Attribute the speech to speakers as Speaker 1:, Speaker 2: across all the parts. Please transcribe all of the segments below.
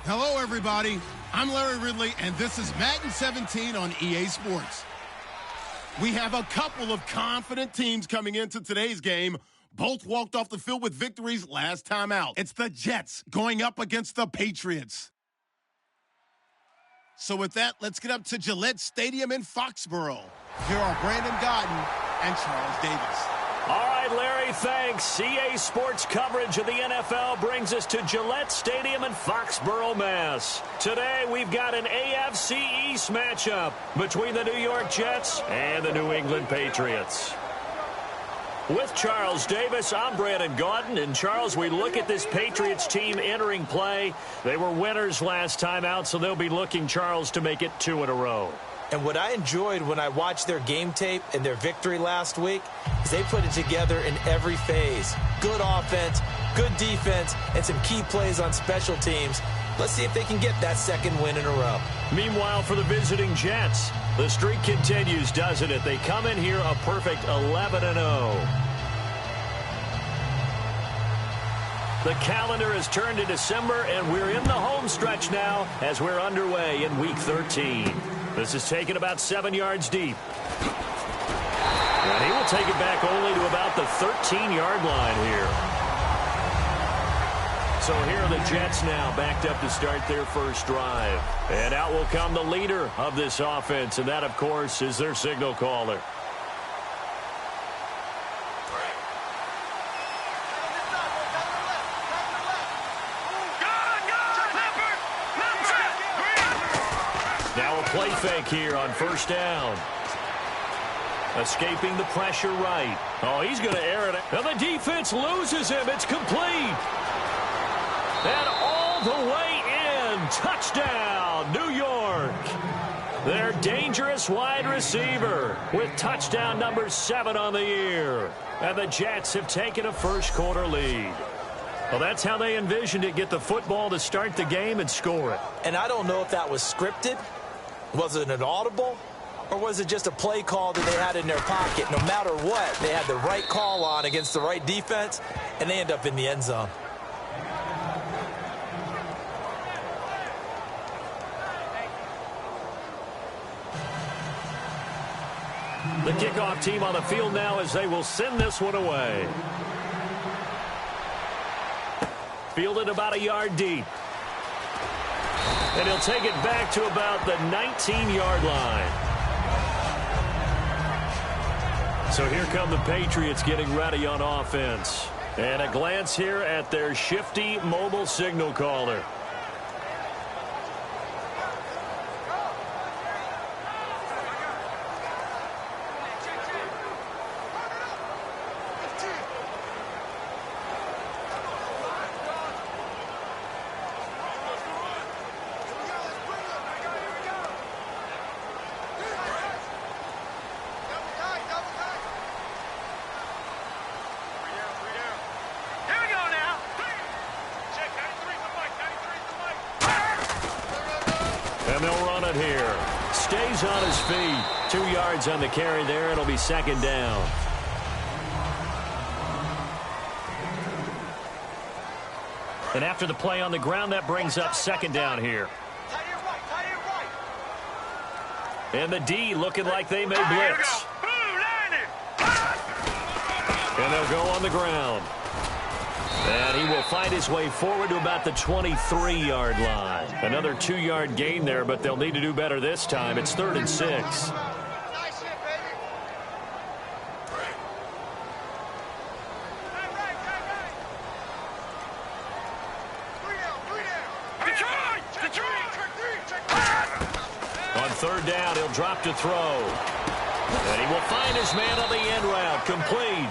Speaker 1: Hello, everybody. I'm Larry Ridley, and this is Madden 17 on EA Sports. We have a couple of confident teams coming into today's game. Both walked off the field with victories last time out. It's the Jets going up against the Patriots. So with that, let's get up to Gillette Stadium in Foxborough. Here are Brandon Godden and Charles Davis.
Speaker 2: All right, Larry, thanks. EA Sports coverage of the NFL brings us to Gillette Stadium in Foxborough, Mass. Today, we've got an AFC East matchup between the New York Jets and the New England Patriots. With Charles Davis, I'm Brandon Gaudin. And, Charles, we look at this Patriots team entering play. They were winners last time out, so they'll be looking, Charles, to make it 2 in a row.
Speaker 3: And what I enjoyed when I watched their game tape and their victory last week is they put it together in every phase. Good offense, good defense, and some key plays on special teams. Let's see if they can get that second win in a row.
Speaker 2: Meanwhile, for the visiting Jets, the streak continues, doesn't it? They come in here a perfect 11-0. The calendar has turned to December, and we're in the home stretch now as we're underway in Week 13. This is taken about 7 yards deep. And he will take it back only to about the 13-yard line here. So here are the Jets now backed up to start their first drive. And out will come the leader of this offense, and that, of course, is their signal caller. Now a play fake here on first down. Escaping the pressure right. Oh, he's going to air it. And the defense loses him. It's complete. And all the way in. Touchdown, New York. Their dangerous wide receiver with touchdown number 7 on the year. And the Jets have taken a first-quarter lead. Well, that's how they envisioned it. Get the football to start the game and score it.
Speaker 3: And I don't know if that was scripted. Was it an audible? Or was it just a play call that they had in their pocket? No matter what, they had the right call on against the right defense, and they end up in the end zone.
Speaker 2: The kickoff team on the field now as they will send this one away. Fielded about a yard deep. And he'll take it back to about the 19-yard line. So here come the Patriots getting ready on offense. And a glance here at their shifty mobile signal caller. And they'll run it here. Stays on his feet. 2 yards on the carry there. It'll be second down. And after the play on the ground, that brings up second down here. And the D looking like they may blitz. And they'll go on the ground. And he will find his way forward to about the 23-yard line. Another 2-yard gain there, but they'll need to do better this time. It's 3rd and 6. On 3rd down, he'll drop to throw. And he will find his man on the end route. Complete.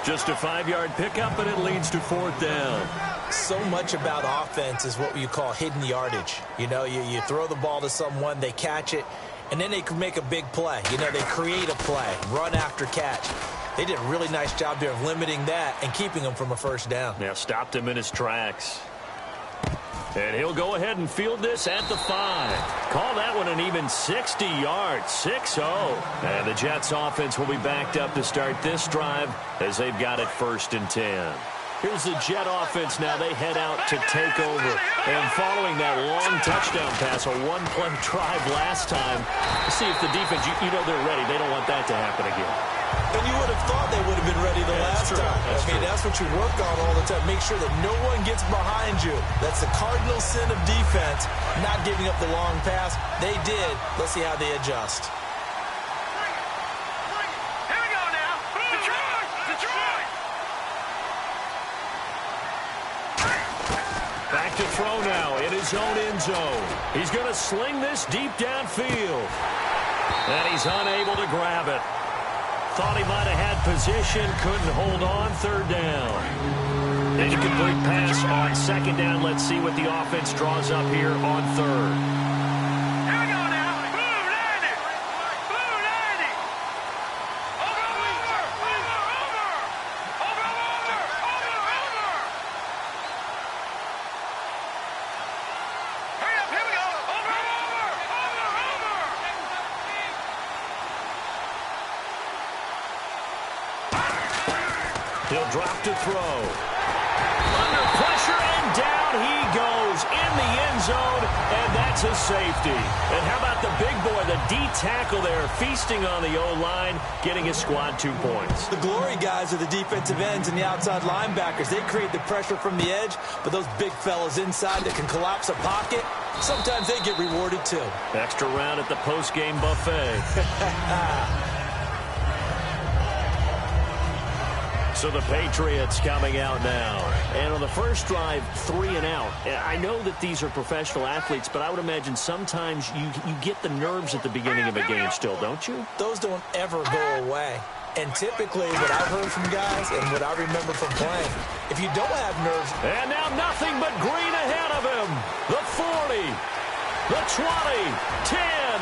Speaker 2: Just a 5-yard pickup, and it leads to 4th down.
Speaker 3: So much about offense is what you call hidden yardage. You know, you throw the ball to someone, they catch it, and then they can make a big play. You know, they create a play, run after catch. They did a really nice job there of limiting that and keeping him from a first down.
Speaker 2: Yeah, stopped him in his tracks. And he'll go ahead and field this at the 5. Call that one an even 60 yards, 6-0. And the Jets offense will be backed up to start this drive as they've got it 1st and 10. Here's the Jet offense now. They head out to take over. And following that long touchdown pass, a one-play drive last time, see if the defense, you know they're ready. They don't want that to happen again.
Speaker 3: And you would have thought they would have been ready the last time. That's what you work on all the time. Make sure that no one gets behind you. That's the cardinal sin of defense, not giving up the long pass. They did. Let's see how they adjust.
Speaker 2: Back to throw now in his own end zone. He's going to sling this deep downfield. And he's unable to grab it. Thought he might have had position, couldn't hold on, third down. Incomplete pass on second down. Let's see what the offense draws up here on third. He'll drop to throw. Under pressure, and down he goes in the end zone, and that's a safety. And how about the big boy, the D tackle there, feasting on the O-line, getting his squad 2 points.
Speaker 3: The glory guys are the defensive ends and the outside linebackers. They create the pressure from the edge, but those big fellas inside that can collapse a pocket, sometimes they get rewarded too.
Speaker 2: Extra round at the post-game buffet. So the Patriots coming out now. And on the first drive, 3 and out. I know that these are professional athletes, but I would imagine sometimes you get the nerves at the beginning of a game still, don't you?
Speaker 3: Those don't ever go away. And typically what I've heard from guys and what I remember from playing, if you don't have nerves.
Speaker 2: And now nothing but green ahead of him. The 40, the 20, 10, 5,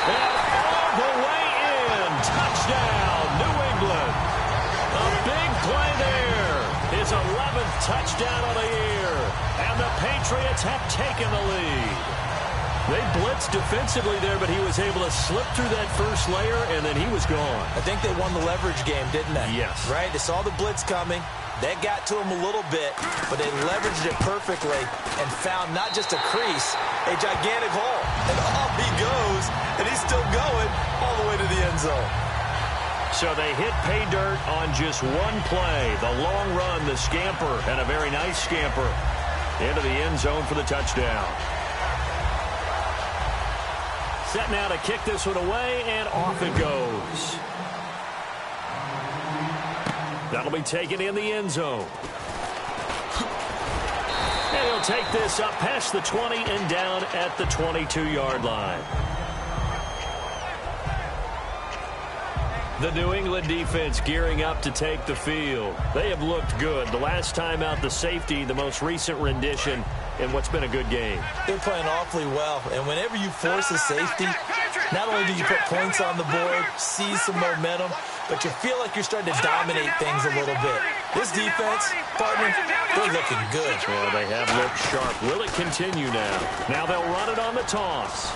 Speaker 2: and all the way in. Touchdown, New England. A big play there. His 11th touchdown of the year. And the Patriots have taken the lead. They blitzed defensively there, but he was able to slip through that first layer, and then he was gone.
Speaker 3: I think they won the leverage game, didn't they?
Speaker 2: Yes.
Speaker 3: Right? They saw the blitz coming. That got to him a little bit, but they leveraged it perfectly and found not just a crease, a gigantic hole. And off he goes, and he's still going all the way to the end zone.
Speaker 2: So they hit pay dirt on just one play. The long run, the scamper, and a very nice scamper into the end zone for the touchdown. Set now to kick this one away, and off it goes. That'll be taken in the end zone. And he'll take this up past the 20 and down at the 22-yard line. The New England defense gearing up to take the field. They have looked good. The last time out, the safety, the most recent rendition in what's been a good game.
Speaker 3: They're playing awfully well. And whenever you force a safety, not only do you put points on the board, seize some momentum, but you feel like you're starting to dominate things a little bit. This defense, partner, they're looking good.
Speaker 2: Well, they have looked sharp. Will it continue now? Now they'll run it on the toss.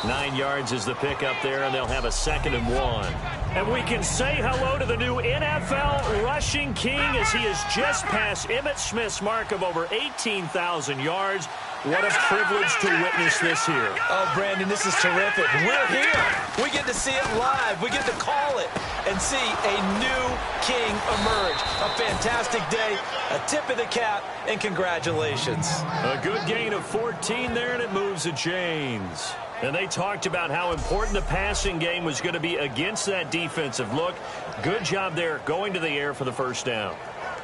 Speaker 2: 9 yards is the pickup there, and they'll have a 2nd and 1. And we can say hello to the new NFL rushing king as he has just passed Emmitt Smith's mark of over 18,000 yards. What a privilege to witness this here.
Speaker 3: Oh, Brandon, this is terrific. We're here. We get to see it live. We get to call it and see a new king emerge. A fantastic day, a tip of the cap, and congratulations.
Speaker 2: A good gain of 14 there, and it moves the chains. And they talked about how important the passing game was going to be against that defensive look. Good job there going to the air for the first down.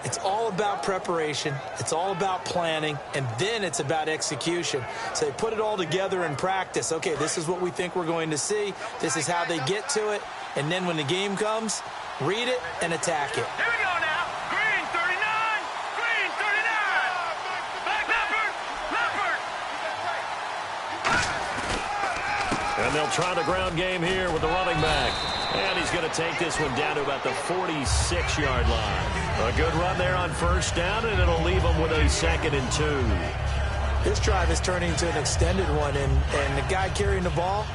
Speaker 3: It's all about preparation. It's all about planning. And then it's about execution. So they put it all together in practice. Okay, this is what we think we're going to see. This is how they get to it. And then when the game comes, read it and attack it.
Speaker 4: Here we go now. Green 39. Green 39. Leopard.
Speaker 2: And they'll try the ground game here with the running back. And he's going to take this one down to about the 46-yard line. A good run there on first down, and it'll leave them with a 2nd and 2.
Speaker 3: This drive is turning into an extended one, and the guy carrying the ball,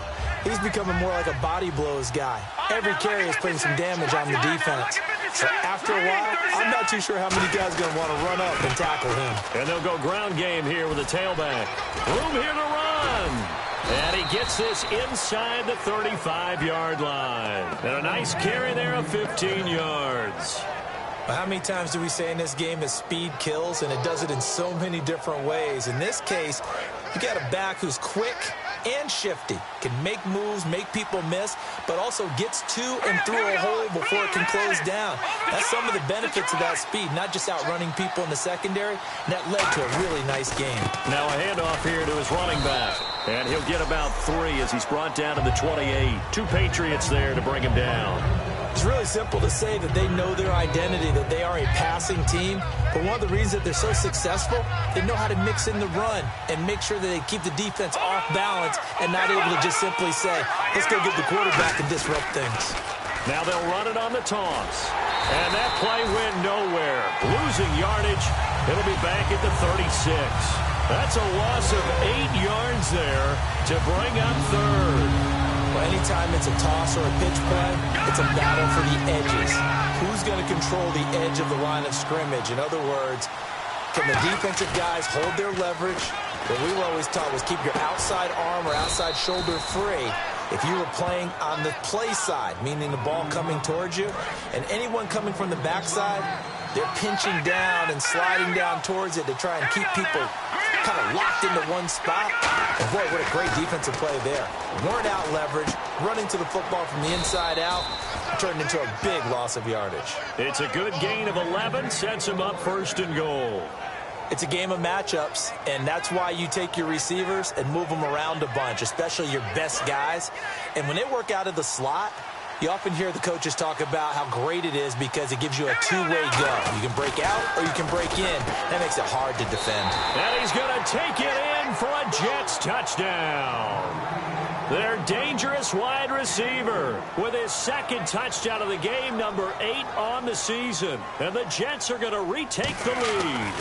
Speaker 3: he's becoming more like a body blows guy. Every carry is putting some damage on the defense. So after a while, I'm not too sure how many guys are going to want to run up and tackle him.
Speaker 2: And they'll go ground game here with a tailback. Room here to run. And he gets this inside the 35-yard line. And a nice carry there of 15 yards.
Speaker 3: Well, how many times do we say in this game that speed kills, and it does it in so many different ways? In this case, you got a back who's quick and shifty, can make moves, make people miss, but also gets to and through a hole before it can close down. That's some of the benefits of that speed, not just outrunning people in the secondary, and that led to a really nice game.
Speaker 2: Now a handoff here to his running back, and he'll get about 3 as he's brought down to the 28. 2 Patriots there to bring him down.
Speaker 3: It's really simple to say that they know their identity, that they are a passing team. But one of the reasons that they're so successful, they know how to mix in the run and make sure that they keep the defense off balance and not able to just simply say, let's go get the quarterback and disrupt things.
Speaker 2: Now they'll run it on the toss. And that play went nowhere. Losing yardage. It'll be back at the 36. That's a loss of 8 yards there to bring up third.
Speaker 3: Well, anytime it's a toss or a pitch play, it's a battle for the edges. Who's going to control the edge of the line of scrimmage? In other words, can the defensive guys hold their leverage? What we were always taught was keep your outside arm or outside shoulder free. If you were playing on the play side, meaning the ball coming towards you, and anyone coming from the backside, they're pinching down and sliding down towards it to try and keep people kind of locked into one spot. And boy, what a great defensive play there. Weren't out leverage, running to the football from the inside out, turned into a big loss of yardage.
Speaker 2: It's a good gain of 11, sets him up 1st and goal.
Speaker 3: It's a game of matchups, and that's why you take your receivers and move them around a bunch, especially your best guys. And when they work out of the slot, you often hear the coaches talk about how great it is because it gives you a two-way go. You can break out or you can break in. That makes it hard to defend.
Speaker 2: And he's going to take it in for a Jets touchdown. Their dangerous wide receiver with his 2nd touchdown of the game, number 8 on the season. And the Jets are going to retake the lead.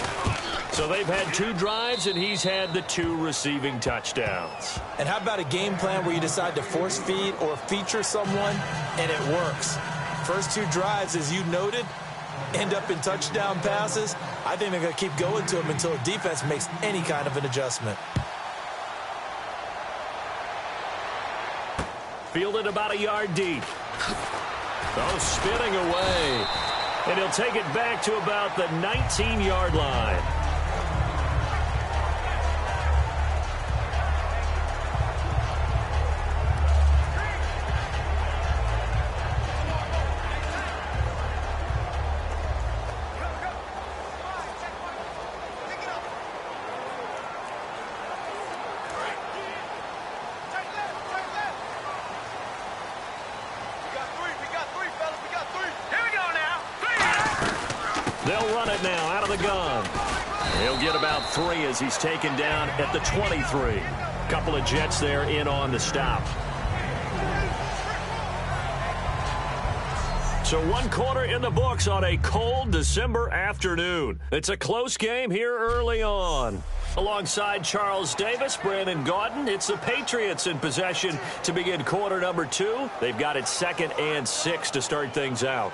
Speaker 2: So they've had 2 drives, and he's had the 2 receiving touchdowns.
Speaker 3: And how about a game plan where you decide to force feed or feature someone, and it works? First 2 drives, as you noted, end up in touchdown passes. I think they're going to keep going to them until the defense makes any kind of an adjustment.
Speaker 2: Fielded about a yard deep. Oh, spinning away. And he'll take it back to about the 19-yard line. They'll run it now out of the gun. He'll get about 3 as he's taken down at the 23. Couple of Jets there in on the stop. So 1 quarter in the books on a cold December afternoon. It's a close game here early on. Alongside Charles Davis, Brandon Gaudin, it's the Patriots in possession to begin quarter number 2. They've got it 2nd and 6 to start things out.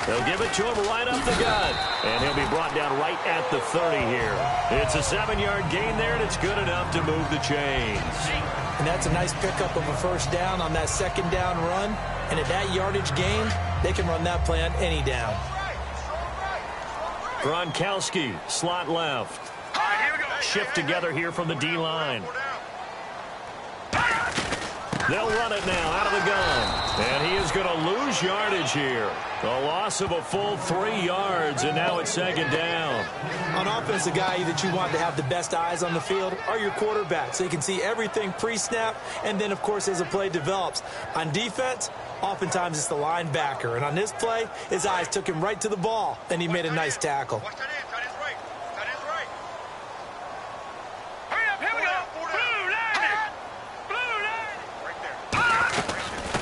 Speaker 2: They'll give it to him right up the gut. And he'll be brought down right at the 30 here. It's a 7-yard gain there, and it's good enough to move the chains.
Speaker 3: And that's a nice pickup of a 1st down on that 2nd down run. And at that yardage gained, they can run that play on any down.
Speaker 2: Gronkowski, slot left. Shift together here from the D-line. They'll run it now out of the gun. And he is going to lose yardage here. A loss of a full 3 yards, and now it's 2nd down.
Speaker 3: On offense, the guy that you want to have the best eyes on the field are your quarterbacks. So you can see everything pre-snap, and then, of course, as the play develops. On defense, oftentimes it's the linebacker. And on this play, his eyes took him right to the ball, and he made a nice tackle.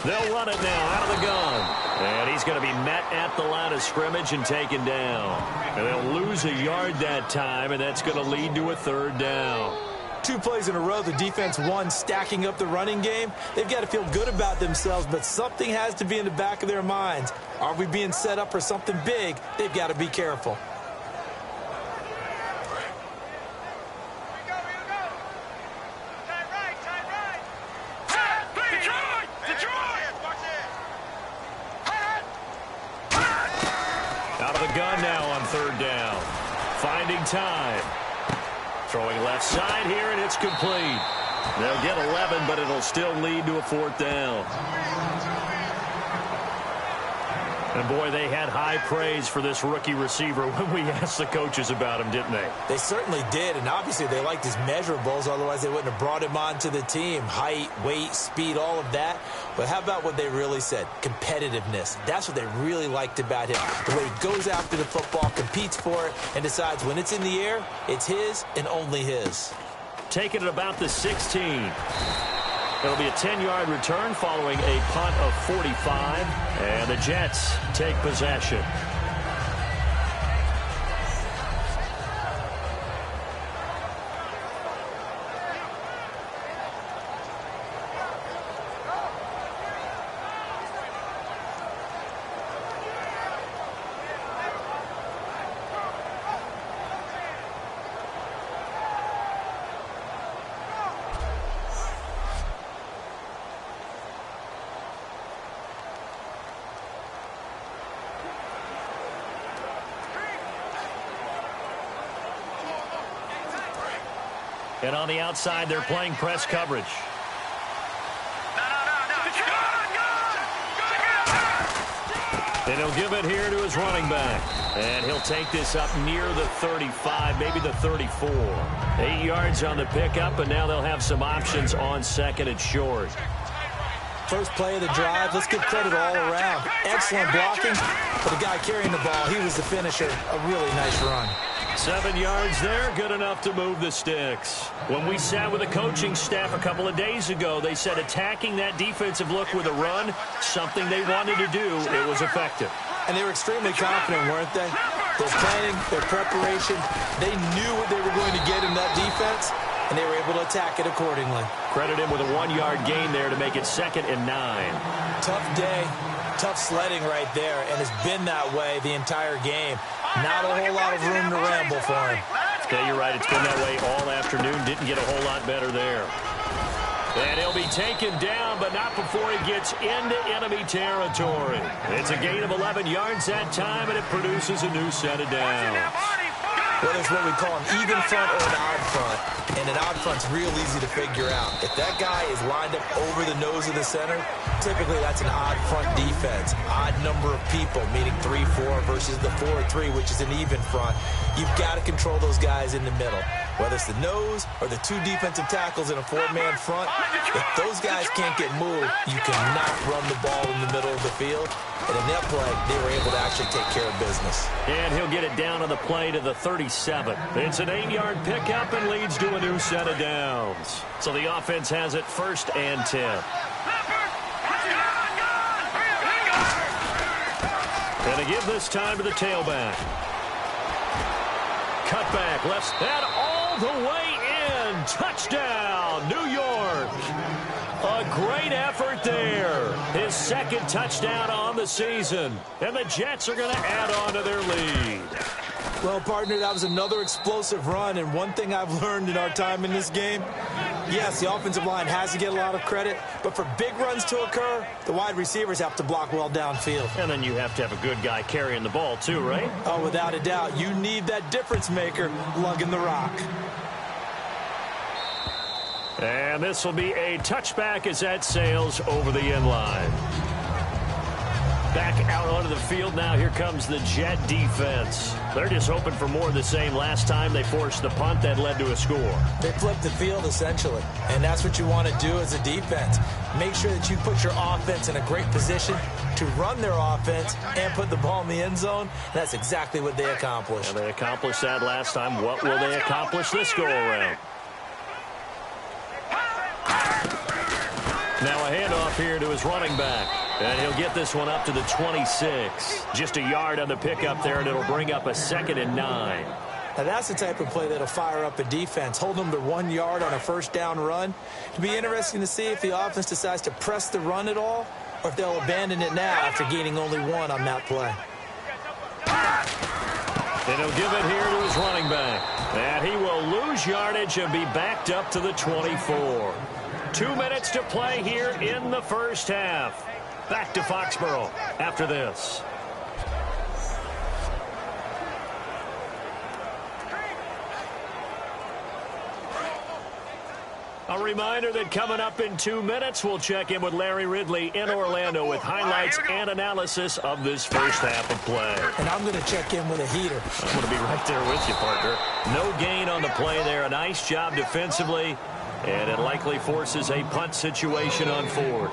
Speaker 2: They'll run it now out of the gun. And he's going to be met at the line of scrimmage and taken down. And they'll lose a yard that time, and that's going to lead to a third down.
Speaker 3: 2 plays in a row, the defense won, stacking up the running game. They've got to feel good about themselves, but something has to be in the back of their minds. Are we being set up for something big? They've got to be careful.
Speaker 2: Out of the gun now on third down. Finding time. Throwing left side here, and it's complete. They'll get 11, but it'll still lead to a fourth down. And, boy, they had high praise for this rookie receiver when we asked the coaches about him, didn't they?
Speaker 3: They certainly did, and obviously they liked his measurables. Otherwise, they wouldn't have brought him onto the team. Height, weight, speed, all of that. But how about what they really said? Competitiveness. That's what they really liked about him. The way he goes after the football, competes for it, and decides when it's in the air, it's his and only his.
Speaker 2: Taking it about the 16. It'll be a 10-yard return following a punt of 45. And the Jets take possession. And on the outside, they're playing press coverage. And he'll give it here to his running back. And he'll take this up near the 35, maybe the 34. 8 yards on the pickup, and now they'll have some options on second and short.
Speaker 3: First play of the drive, let's give credit all around. Excellent blocking for the guy carrying the ball. He was the finisher. A really nice run.
Speaker 2: 7 yards there, good enough to move the sticks. When we sat with the coaching staff a couple of days ago, they said attacking that defensive look with a run, something they wanted to do, it was effective.
Speaker 3: And they were extremely confident, weren't they? Their planning, their preparation, they knew what they were going to get in that defense, and they were able to attack it accordingly.
Speaker 2: Credit him with a 1-yard gain there to make it 2nd and 9.
Speaker 3: Tough day, tough sledding right there, and it's been that way the entire game. Not a whole lot of room to ramble for him.
Speaker 2: Yeah, you're right. It's been that way all afternoon. Didn't get a whole lot better there. And he'll be taken down, but not before he gets into enemy territory. It's a gain of 11 yards that time, and it produces a new set of downs.
Speaker 3: Well, there's what we call an even front or an odd front, and an odd front's real easy to figure out. If that guy is lined up over the nose of the center, typically that's an odd front defense. Odd number of people, meaning 3-4 versus the 4-3, which is an even front. You've got to control those guys in the middle. Whether it's the nose or the 2 defensive tackles in a 4-man front, if those guys can't get moved, you cannot run the ball in the middle of the field. And in that play, they were able to actually take care of business.
Speaker 2: And he'll get it down on the play to the 37. It's an 8-yard pickup and leads to a new set of downs. So the offense has it 1st and 10. And they give this time to the tailback. Cut back, left, and all the way in. Touchdown, New York. A great effort there. His 2nd touchdown on the season. And the Jets are going to add on to their lead.
Speaker 3: Well, partner, that was another explosive run. And one thing I've learned in our time in this game, yes, the offensive line has to get a lot of credit. But for big runs to occur, the wide receivers have to block well downfield.
Speaker 2: And then you have to have a good guy carrying the ball too, right?
Speaker 3: Oh, without a doubt. You need that difference maker lugging the rock.
Speaker 2: And this will be a touchback as that sails over the end line. Back out onto the field now. Here comes the Jet defense. They're just hoping for more of the same. Last time they forced the punt that led to a score.
Speaker 3: They flipped the field, essentially. And that's what you want to do as a defense. Make sure that you put your offense in a great position to run their offense and put the ball in the end zone. And that's exactly what they accomplished.
Speaker 2: And they accomplished that last time. What will they accomplish this go-around? Now a handoff here to his running back. And he'll get this one up to the 26. Just a yard on the pickup there, and it'll bring up a 2nd and 9.
Speaker 3: Now that's the type of play that'll fire up a defense. Hold them to 1 yard on a first down run. It'll be interesting to see if the offense decides to press the run at all, or if they'll abandon it now after gaining only 1 on that play.
Speaker 2: And he'll give it here to his running back. And he will lose yardage and be backed up to the 24. 2 minutes to play here in the first half. Back to Foxborough after this. A reminder that coming up in 2 minutes, we'll check in with Larry Ridley in Orlando with highlights and analysis of this first half of play.
Speaker 3: And I'm going to check in with a heater.
Speaker 2: I'm going to be right there with you, partner. No gain on the play there. A nice job defensively, and it likely forces a punt situation on 4th.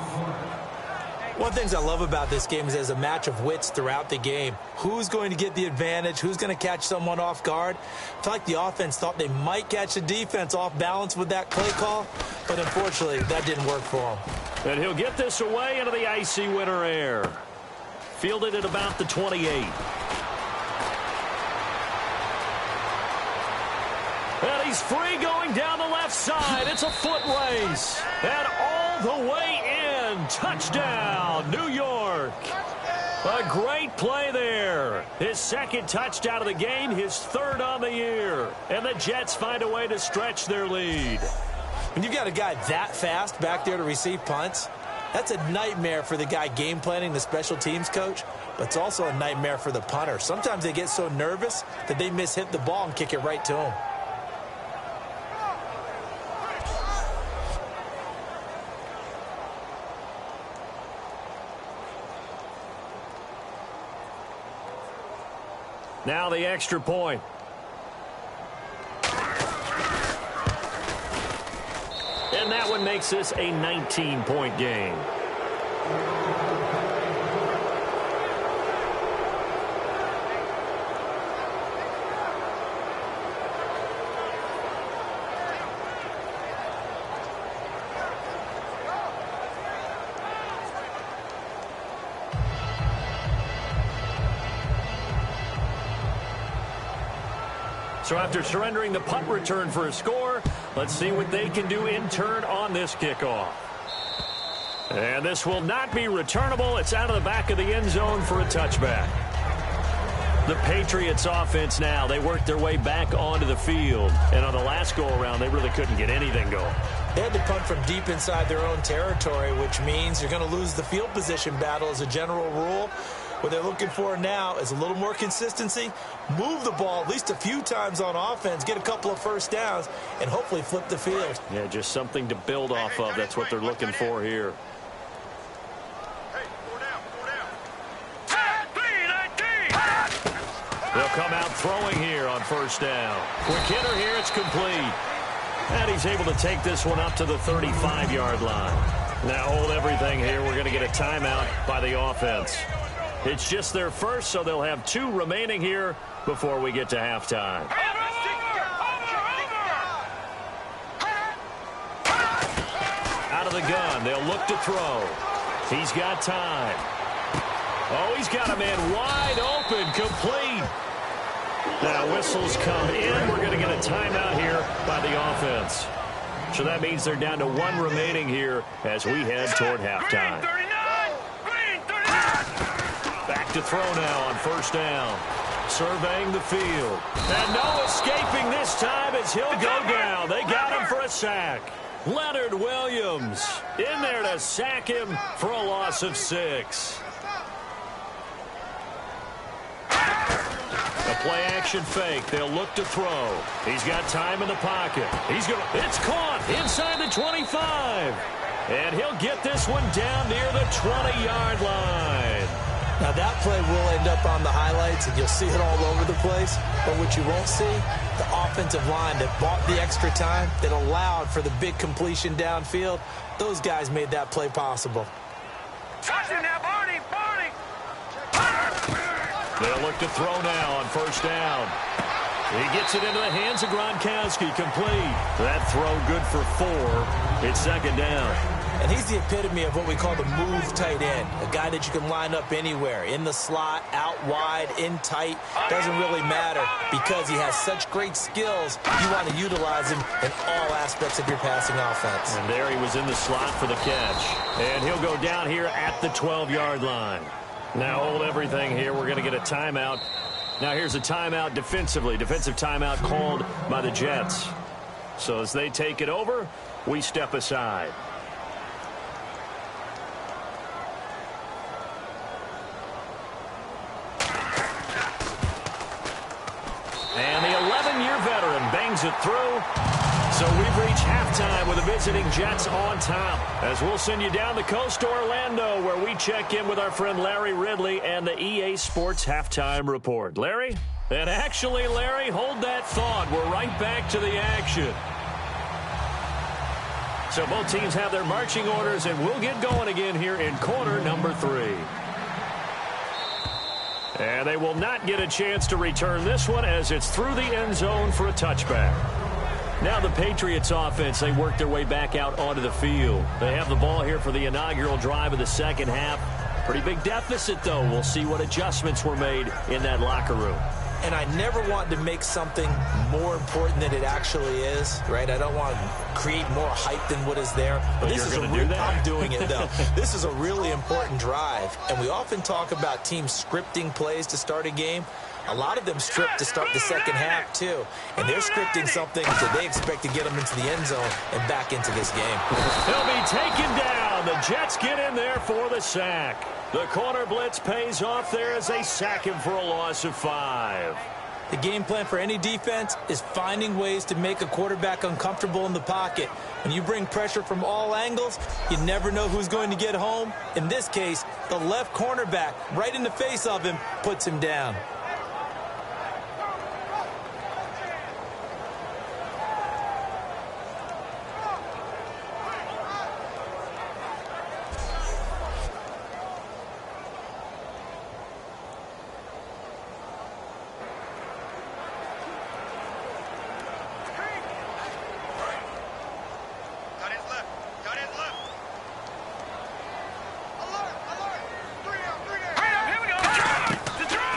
Speaker 3: One of the things I love about this game is there's a match of wits throughout the game. Who's going to get the advantage? Who's going to catch someone off guard? I feel like the offense thought they might catch the defense off balance with that play call, but unfortunately, that didn't work for them.
Speaker 2: And he'll get this away into the icy winter air. Fielded at about the 28. And he's free going down the left side. It's a foot race. And all the way in. Touchdown, New York. A great play there. His 2nd touchdown of the game, his 3rd on the year. And the Jets find a way to stretch their lead.
Speaker 3: When you've got a guy that fast back there to receive punts, that's a nightmare for the guy game planning, the special teams coach, but it's also a nightmare for the punter. Sometimes they get so nervous that they mishit the ball and kick it right to him.
Speaker 2: Now the extra point. And that one makes this a 19-point game. So after surrendering the punt return for a score, let's see what they can do in turn on this kickoff. And this will not be returnable. It's out of the back of the end zone for a touchback. The Patriots offense now, they worked their way back onto the field. And on the last go-around, they really couldn't get anything going.
Speaker 3: They had to punt from deep inside their own territory, which means you're going to lose the field position battle as a general rule. What they're looking for now is a little more consistency, move the ball at least a few times on offense, get a couple of first downs, and hopefully flip the field.
Speaker 2: Yeah, just something to build off of. That's what they're looking for here. They'll come out throwing here on first down. Quick hitter here, it's complete. And he's able to take this one up to the 35-yard line. Now hold everything here. We're going to get a timeout by the offense. It's just their first, so they'll have 2 remaining here before we get to halftime. Out of the gun, they'll look to throw. He's got time. Oh, he's got a man wide open, complete. Now whistles come in. We're going to get a timeout here by the offense. So that means they're down to 1 remaining here as we head toward halftime. Back to throw now on first down. Surveying the field. And no escaping this time as he'll go down. They got him for a sack. Leonard Williams in there to sack him for a loss of 6. A play-action fake. They'll look to throw. He's got time in the pocket. It's caught inside the 25. And he'll get this one down near the 20-yard line.
Speaker 3: Now that play will end up on the highlights, and you'll see it all over the place. But what you won't see, the offensive line that bought the extra time, that allowed for the big completion downfield, those guys made that play possible.
Speaker 2: They'll look to throw now on first down. He gets it into the hands of Gronkowski, complete. That throw good for 4. It's second down.
Speaker 3: And he's the epitome of what we call the move tight end, a guy that you can line up anywhere, in the slot, out wide, in tight, doesn't really matter because he has such great skills. You want to utilize him in all aspects of your passing offense.
Speaker 2: And there he was in the slot for the catch. And he'll go down here at the 12-yard line. Now hold everything here. We're going to get a timeout. Now here's a timeout defensively. Defensive timeout called by the Jets. So as they take it over, we step aside. And the 11-year veteran bangs it through. So we've reached halftime with the visiting Jets on top. As we'll send you down the coast to Orlando, where we check in with our friend Larry Ridley and the EA Sports Halftime Report. Larry? And actually, Larry, hold that thought. We're right back to the action. So both teams have their marching orders, and we'll get going again here in quarter number 3. And they will not get a chance to return this one as it's through the end zone for a touchback. Now the Patriots offense, they work their way back out onto the field. They have the ball here for the inaugural drive of the second half. Pretty big deficit, though. We'll see what adjustments were made in that locker room.
Speaker 3: And I never want to make something more important than it actually is, right? I don't want to create more hype than what is there. But this is I'm doing it, though. This is a really important drive. And we often talk about teams scripting plays to start a game. A lot of them script to start the second half, too. And they're scripting something that they expect to get them into the end zone and back into this game.
Speaker 2: He'll be taken down. The Jets get in there for the sack. The corner blitz pays off there as they sack him for a loss of 5.
Speaker 3: The game plan for any defense is finding ways to make a quarterback uncomfortable in the pocket. When you bring pressure from all angles, you never know who's going to get home. In this case, the left cornerback, right in the face of him, puts him down.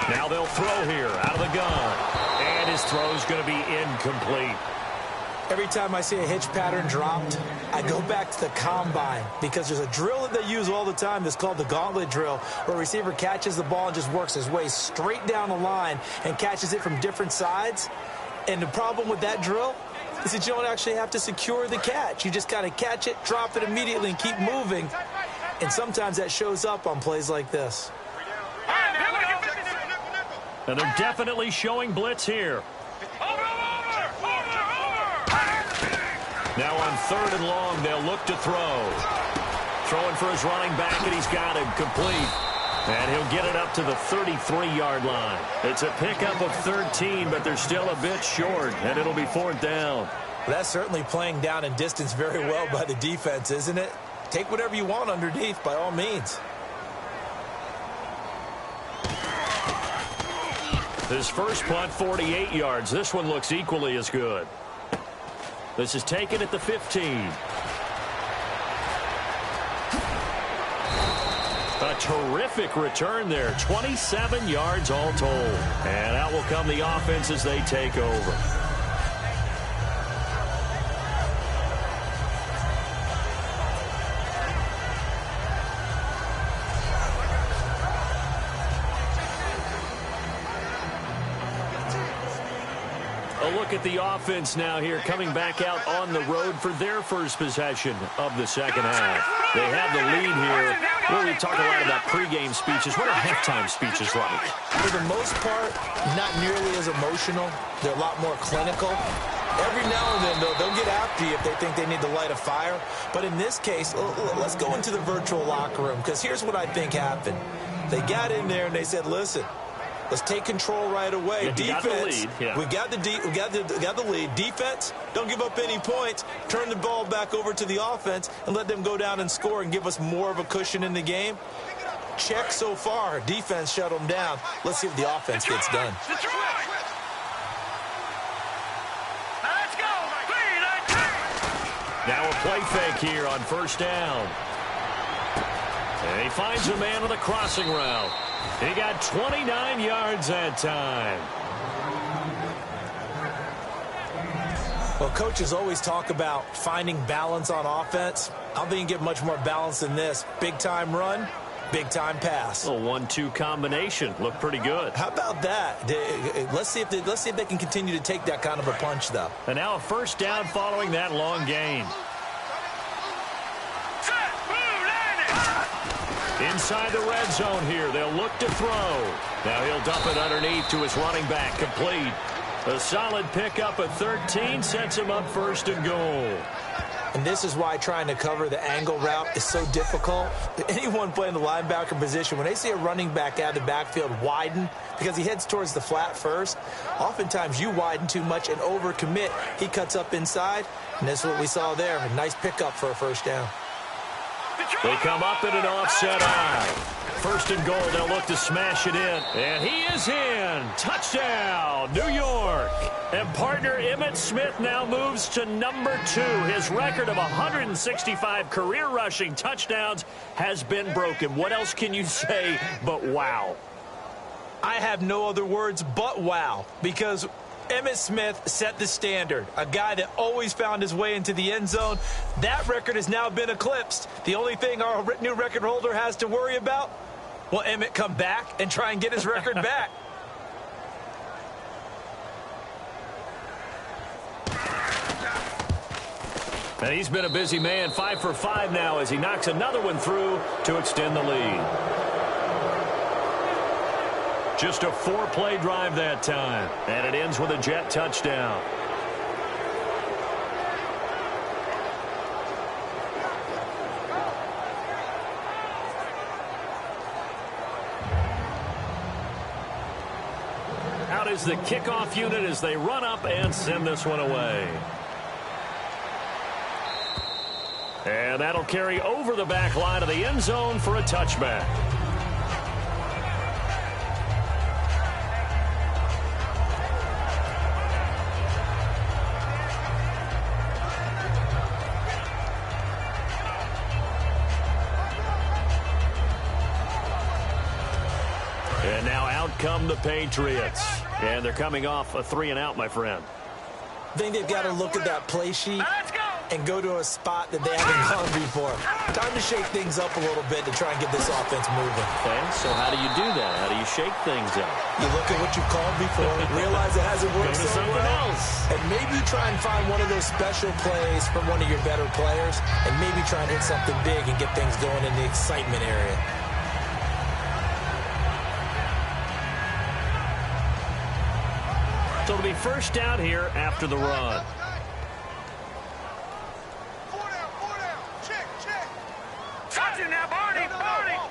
Speaker 2: Now they'll throw here out of the gun. And his throw is going to be incomplete.
Speaker 3: Every time I see a hitch pattern dropped, I go back to the combine because there's a drill that they use all the time that's called the gauntlet drill, where a receiver catches the ball and just works his way straight down the line and catches it from different sides. And the problem with that drill is that you don't actually have to secure the catch. You just got to catch it, drop it immediately, and keep moving. And sometimes that shows up on plays like this.
Speaker 2: And they're definitely showing blitz here. Now on 3rd and long, they'll look to throw. Throwing for his running back, and he's got him complete. And he'll get it up to the 33-yard line. It's a pickup of 13, but they're still a bit short, and it'll be 4th down.
Speaker 3: That's certainly playing down in distance very well by the defense, isn't it? Take whatever you want underneath, by all means.
Speaker 2: His first punt, 48 yards. This one looks equally as good. This is taken at the 15. A terrific return there. 27 yards all told. And out will come the offense as they take over. A look at the offense now here, coming back out on the road for their first possession of the second half. They have the lead here. Well, we talk a lot about pregame speeches. What are halftime speeches like?
Speaker 3: For the most part, not nearly as emotional. They're a lot more clinical. Every now and then, though, they'll get after you if they think they need to light a fire. But in this case, let's go into the virtual locker room, because here's what I think happened. They got in there and they said, listen, let's take control right away. Defense, we got the lead. Defense, don't give up any points. Turn the ball back over to the offense and let them go down and score and give us more of a cushion in the game. Check so far. Defense shut them down. Let's see if the offense gets done.
Speaker 2: Now a play fake here on first down. And he finds a man on the crossing route. He got 29 yards that time.
Speaker 3: Well, coaches always talk about finding balance on offense. I don't think you can get much more balance than this. Big-time run, big-time pass.
Speaker 2: A 1-2 combination. Looked pretty good.
Speaker 3: How about that? Let's see if they can continue to take that kind of a punch, though.
Speaker 2: And now a first down following that long gain. Inside the red zone here. They'll look to throw. Now he'll dump it underneath to his running back. Complete. A solid pickup at 13 sets him up first and goal.
Speaker 3: And this is why trying to cover the angle route is so difficult. Anyone playing the linebacker position, when they see a running back out of the backfield widen because he heads towards the flat first, oftentimes you widen too much and overcommit. He cuts up inside, and that's what we saw there. A nice pickup for a first down.
Speaker 2: They come up in an offset eye. First and goal, they'll look to smash it in. And he is in. Touchdown, New York. And partner Emmitt Smith now moves to number 2. His record of 165 career rushing touchdowns has been broken. What else can you say but wow?
Speaker 3: I have no other words but wow, because Emmitt Smith set the standard. A guy that always found his way into the end zone. That record has now been eclipsed. The only thing our new record holder has to worry about, will Emmitt come back and try and get his record back?
Speaker 2: And he's been a busy man, 5 for 5 now as he knocks another one through to extend the lead. Just a 4-play drive that time. And it ends with a Jet touchdown. Out is the kickoff unit as they run up and send this one away. And that'll carry over the back line of the end zone for a touchback. And now out come the Patriots. And they're coming off a 3-and-out, my friend.
Speaker 3: I think they've got to look at that play sheet and go to a spot that they haven't gone before. Time to shake things up a little bit to try and get this offense moving.
Speaker 2: Okay, so how do you do that? How do you shake things up?
Speaker 3: You look at what you called before, realize it hasn't worked so well, and maybe try and find one of those special plays from one of your better players, and maybe try and hit something big and get things going in the excitement area.
Speaker 2: So it'll be first down here after the run.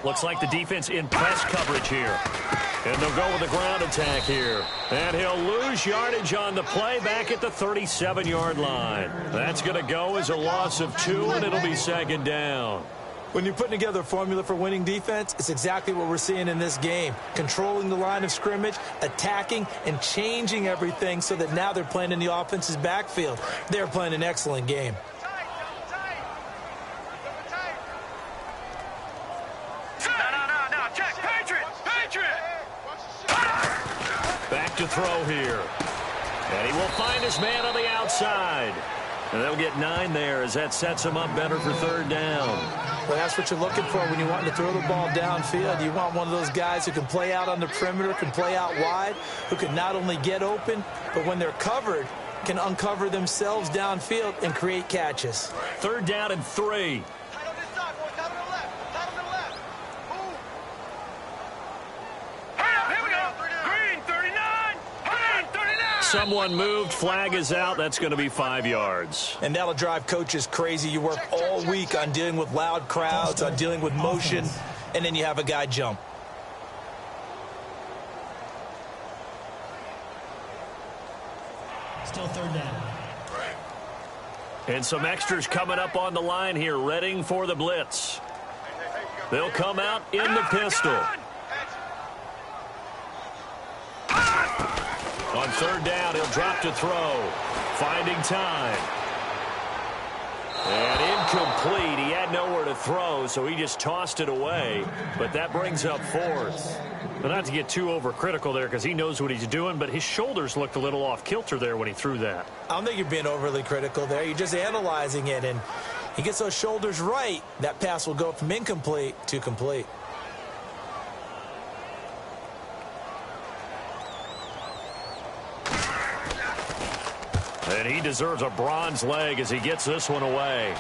Speaker 2: Looks like the defense in press coverage here. And they'll go with the ground attack here. And he'll lose yardage on the play back at the 37-yard line. That's going to go as a loss of 2, and it'll be second down.
Speaker 3: When you're putting together a formula for winning defense, it's exactly what we're seeing in this game. Controlling the line of scrimmage, attacking, and changing everything so that now they're playing in the offense's backfield. They're playing an excellent game.
Speaker 2: Back to throw here. And he will find his man on the outside. And they'll get 9 there as that sets him up better for third down.
Speaker 3: Well, that's what you're looking for when you want to throw the ball downfield. You want one of those guys who can play out on the perimeter, can play out wide, who can not only get open, but when they're covered, can uncover themselves downfield and create catches.
Speaker 2: Third down and 3. Someone moved. Flag is out. That's going to be 5 yards.
Speaker 3: And that'll drive coaches crazy. You work all week on dealing with loud crowds, on dealing with motion, and then you have a guy jump.
Speaker 5: Still third down.
Speaker 2: And some extras coming up on the line here, readying for the blitz. They'll come out in the pistol. On third down, he'll drop to throw. Finding time. And incomplete. He had nowhere to throw, so he just tossed it away. But that brings up fourth. But not to get too overcritical there because he knows what he's doing, but his shoulders looked a little off kilter there when he threw that.
Speaker 3: I don't think you're being overly critical there. You're just analyzing it, and he gets those shoulders right. That pass will go from incomplete to complete.
Speaker 2: And he deserves a bronze leg as he gets this one away.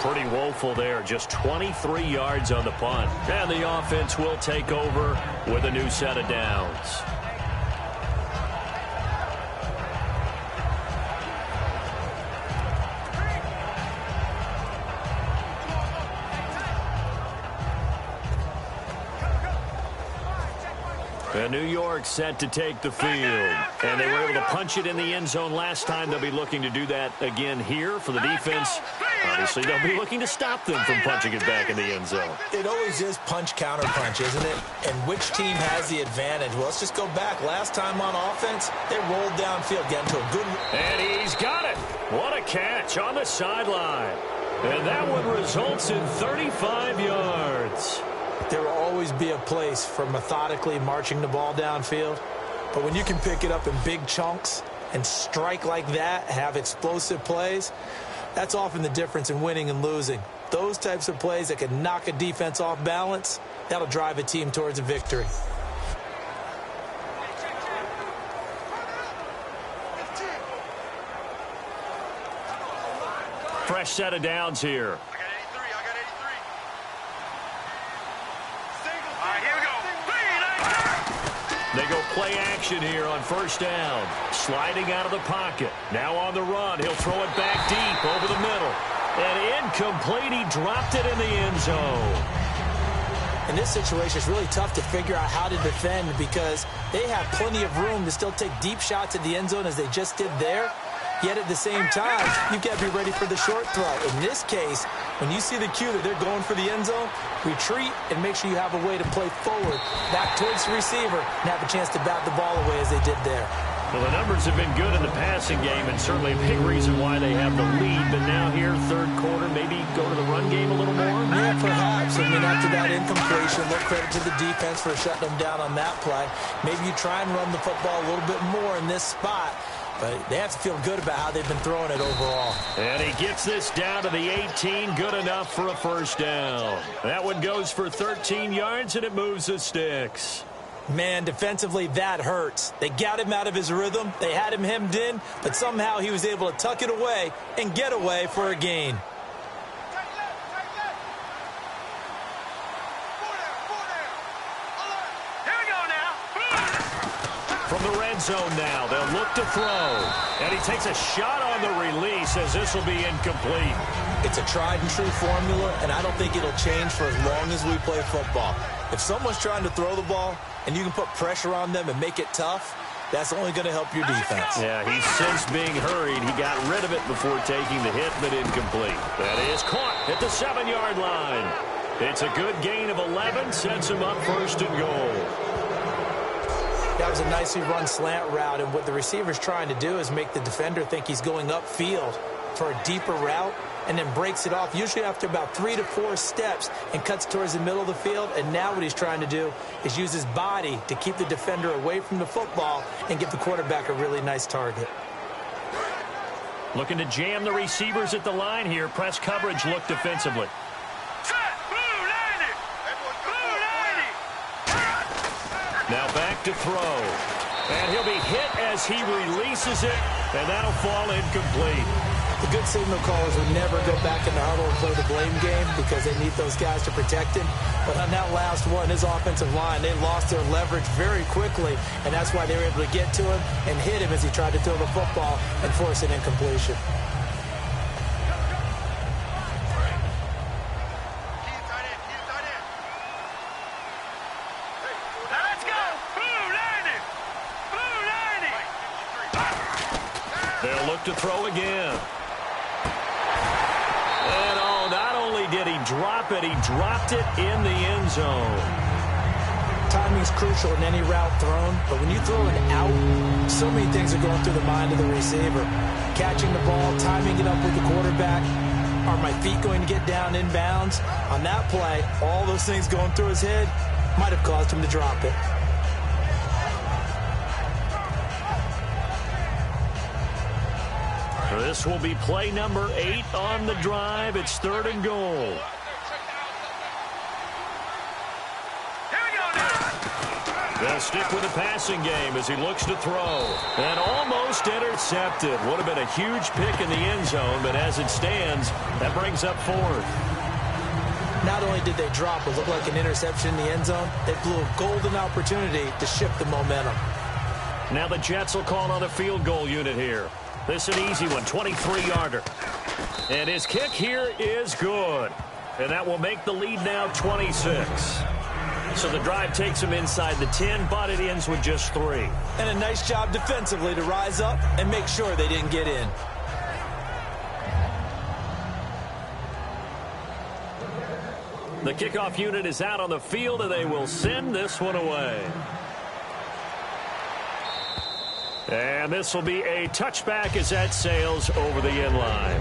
Speaker 2: Pretty woeful there. Just 23 yards on the punt. And the offense will take over with a new set of downs. And New York set to take the field. And they were able to punch it in the end zone last time. They'll be looking to do that again here for the defense. Obviously, they'll be looking to stop them from punching it back in the end zone.
Speaker 3: It always is punch, counter punch, isn't it? And which team has the advantage? Well, let's just go back. Last time on offense, they rolled downfield, getting to a good...
Speaker 2: And he's got it. What a catch on the sideline. And that one results in 35 yards.
Speaker 3: There will always be a place for methodically marching the ball downfield. But when you can pick it up in big chunks and strike like that, have explosive plays, that's often the difference in winning and losing. Those types of plays that can knock a defense off balance, that'll drive a team towards a victory.
Speaker 2: Fresh set of downs here. They go play action here on first down. Sliding out of the pocket. Now on the run. He'll throw it back deep over the middle. And incomplete. He dropped it in the end zone.
Speaker 3: In this situation, it's really tough to figure out how to defend because they have plenty of room to still take deep shots at the end zone as they just did there. Yet at the same time, you've got to be ready for the short throw. In this case, when you see the cue that they're going for the end zone, retreat and make sure you have a way to play forward, back towards the receiver, and have a chance to bat the ball away as they did there.
Speaker 2: Well, the numbers have been good in the passing game, and certainly a big reason why they have the lead. But now here, third quarter, maybe go to the run game a little more?
Speaker 3: Yeah, perhaps. I mean, after that incompletion, no credit to the defense for shutting them down on that play. Maybe you try and run the football a little bit more in this spot. But they have to feel good about how they've been throwing it overall.
Speaker 2: And he gets this down to the 18. Good enough for a first down. That one goes for 13 yards, and it moves the sticks.
Speaker 3: Man, defensively, that hurts. They got him out of his rhythm. They had him hemmed in, but somehow he was able to tuck it away and get away for a gain.
Speaker 2: From the red zone now, they'll look to throw. And he takes a shot on the release as this will be incomplete.
Speaker 3: It's a tried-and-true formula, and I don't think it'll change for as long as we play football. If someone's trying to throw the ball and you can put pressure on them and make it tough, that's only going to help your defense.
Speaker 2: Yeah, he's since being hurried. He got rid of it before taking the hit, but incomplete. That is caught at the 7-yard line. It's a good gain of 11, sets him up first and goal.
Speaker 3: That was a nicely run slant route, and what the receiver's trying to do is make the defender think he's going upfield for a deeper route and then breaks it off, usually after about 3 to 4 steps, and cuts towards the middle of the field. And now what he's trying to do is use his body to keep the defender away from the football and give the quarterback a really nice target.
Speaker 2: Looking to jam the receivers at the line here. Press coverage look defensively. Now back to throw. And he'll be hit as he releases it, and that'll fall incomplete.
Speaker 3: The good signal callers would never go back in the huddle and play the blame game because they need those guys to protect him. But on that last one, his offensive line, they lost their leverage very quickly, and that's why they were able to get to him and hit him as he tried to throw the football and force an incompletion.
Speaker 2: They'll look to throw again. And not only did he drop it, he dropped it in the end zone.
Speaker 3: Timing is crucial in any route thrown, but when you throw it out, so many things are going through the mind of the receiver. Catching the ball, timing it up with the quarterback. Are my feet going to get down in bounds? On that play, all those things going through his head might have caused him to drop it.
Speaker 2: This will be play number 8 on the drive. It's 3rd and goal. They'll stick with the passing game as he looks to throw. And almost intercepted. Would have been a huge pick in the end zone, but as it stands, that brings up 4th.
Speaker 3: Not only did they drop what looked like an interception in the end zone, they blew a golden opportunity to shift the momentum.
Speaker 2: Now the Jets will call on a field goal unit here. This is an easy one, 23-yarder. And his kick here is good. And that will make the lead now 26. So the drive takes him inside the 10, but it ends with just 3.
Speaker 3: And a nice job defensively to rise up and make sure they didn't get in.
Speaker 2: The kickoff unit is out on the field, and they will send this one away. And this will be a touchback as that sails over the end line.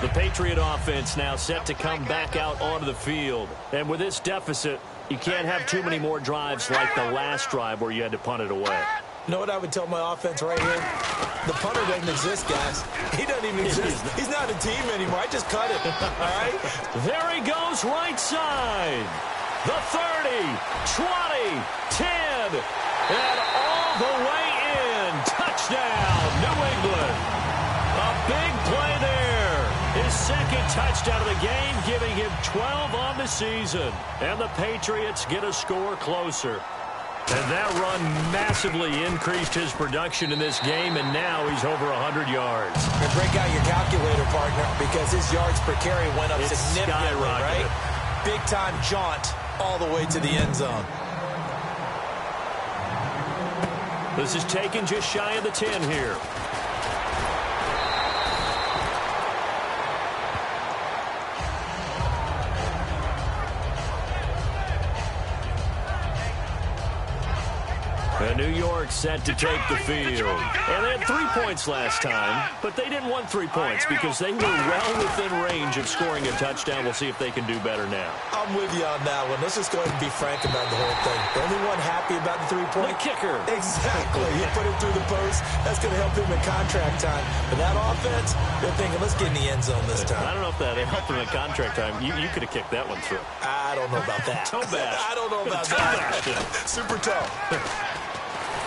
Speaker 2: The Patriot offense now set to come back out onto the field. And with this deficit, you can't have too many more drives like the last drive where you had to punt it away.
Speaker 3: You know what I would tell my offense right here? The punter doesn't exist, guys. He doesn't even exist. He's not a team anymore. I just cut it. All right?
Speaker 2: There he goes right side. The 30, 20, 10, and all the way in. Touchdown, New England. A big play there. His second touchdown of the game, giving him 12 on the season. And the Patriots get a score closer. And that run massively increased his production in this game, and now he's over 100 yards.
Speaker 3: And break out your calculator, partner, because his yards per carry went up significantly, right? Big-time jaunt all the way to the end zone.
Speaker 2: This is taken just shy of the 10 here. And New York set to take the field. And they had 3 points last time, but they didn't want 3 points because they were well within range of scoring a touchdown. We'll see if they can do better now.
Speaker 3: I'm with you on that one. Let's just go ahead and be frank about the whole thing. The only one happy about the 3-point?
Speaker 2: The kicker.
Speaker 3: Exactly. He put it through the post. That's going to help him in contract time. But that offense, they're thinking, let's get in the end zone this time.
Speaker 2: I don't know if that helped him in contract time. You could have kicked that one through.
Speaker 3: I don't know about that.
Speaker 2: Toe bash.
Speaker 3: I don't know about that. Super toe.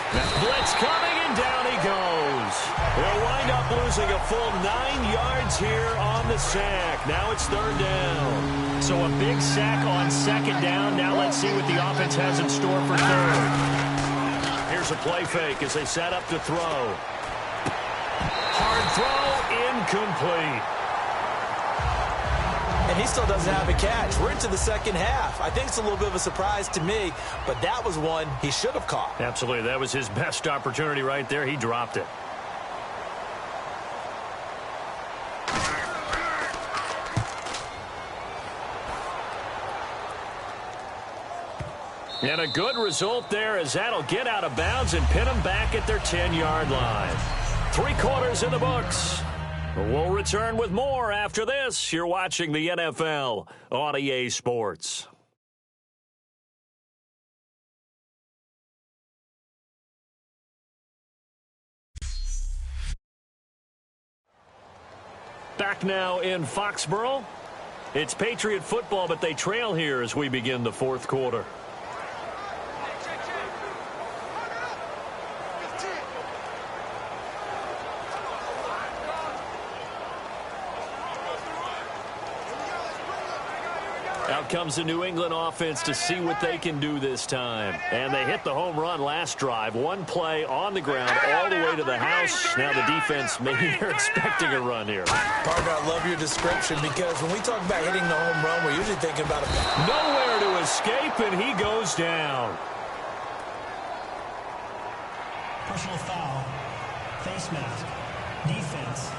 Speaker 2: Blitz coming, and down he goes. They'll wind up losing a full 9 yards here on the sack. Now it's 3rd down. So a big sack on 2nd down. Now let's see what the offense has in store for 3rd. Here's a play fake as they set up to throw. Hard throw, incomplete.
Speaker 3: And he still doesn't have a catch. We're into the second half. I think it's a little bit of a surprise to me, but that was one he should have caught.
Speaker 2: Absolutely. That was his best opportunity right there. He dropped it. And a good result there as that'll get out of bounds and pin them back at their 10-yard line. 3 quarters in the books. We'll return with more after this. You're watching the NFL on EA Sports. Back now in Foxborough. It's Patriot football, but they trail here as we begin the 4th quarter. Out comes the New England offense to see what they can do this time. And they hit the home run last drive. 1 play on the ground all the way to the house. Now the defense, maybe they're expecting a run here.
Speaker 3: Partner, I love your description because when we talk about hitting the home run, we're usually thinking about a...
Speaker 2: Nowhere to escape, and he goes down.
Speaker 5: Personal foul. Face mask. Defense.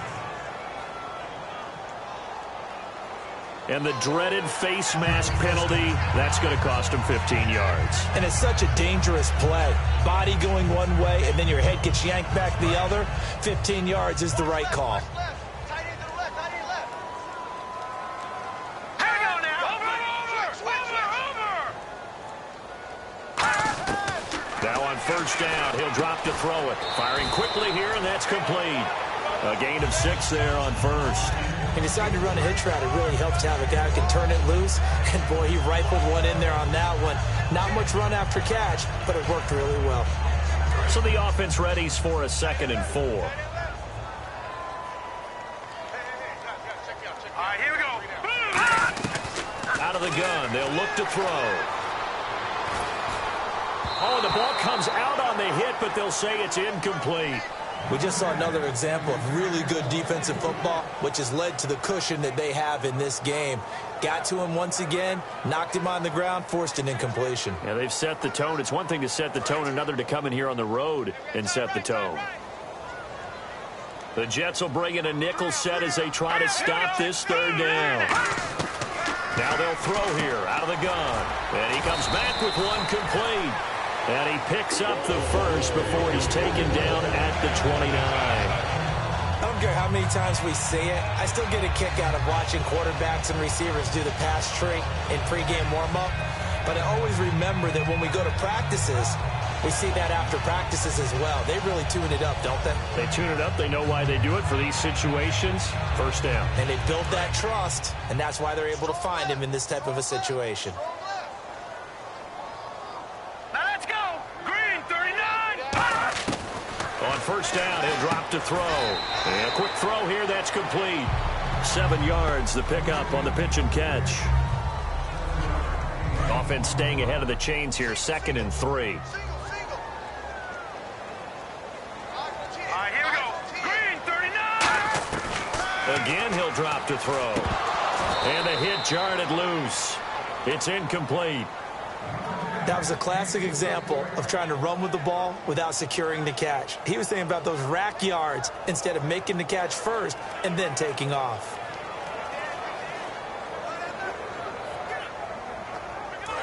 Speaker 2: And the dreaded face mask penalty, that's going to cost him 15 yards.
Speaker 3: And it's such a dangerous play. Body going one way, and then your head gets yanked back the other. 15 yards is the right call.
Speaker 2: Now on first down, he'll drop to throw it. Firing quickly here, and that's complete. A gain of 6 there on first.
Speaker 3: He decided to run a hitch route. It really helps to have a guy who can turn it loose. And, boy, he rifled one in there on that one. Not much run after catch, but it worked really well.
Speaker 2: So the offense readies for a 2nd and 4.
Speaker 4: All right, here we go.
Speaker 2: Out of the gun, they'll look to throw. Oh, the ball comes out on the hit, but they'll say it's incomplete.
Speaker 3: We just saw another example of really good defensive football, which has led to the cushion that they have in this game. Got to him once again, knocked him on the ground, forced an incompletion.
Speaker 2: Yeah, they've set the tone. It's one thing to set the tone, another to come in here on the road and set the tone. The Jets will bring in a nickel set as they try to stop this 3rd down. Now they'll throw here out of the gun. And he comes back with one complete. And he picks up the first before he's taken down at the 29.
Speaker 3: I don't care how many times we see it. I still get a kick out of watching quarterbacks and receivers do the pass tree in pregame warm-up. But I always remember that when we go to practices, we see that after practices as well. They really tune it up, don't they?
Speaker 2: They tune it up. They know why they do it for these situations. First down.
Speaker 3: And they build that trust, and that's why they're able to find him in this type of a situation.
Speaker 2: On first down, he'll drop to throw. And a quick throw here, that's complete. 7 yards, the pickup on the pitch and catch. Offense staying ahead of the chains here, 2nd and 3.
Speaker 4: All right, here we go. Green, 39.
Speaker 2: Again, he'll drop to throw. And the hit jarred it loose. It's incomplete.
Speaker 3: That was a classic example of trying to run with the ball without securing the catch. He was thinking about those rack yards instead of making the catch first and then taking off.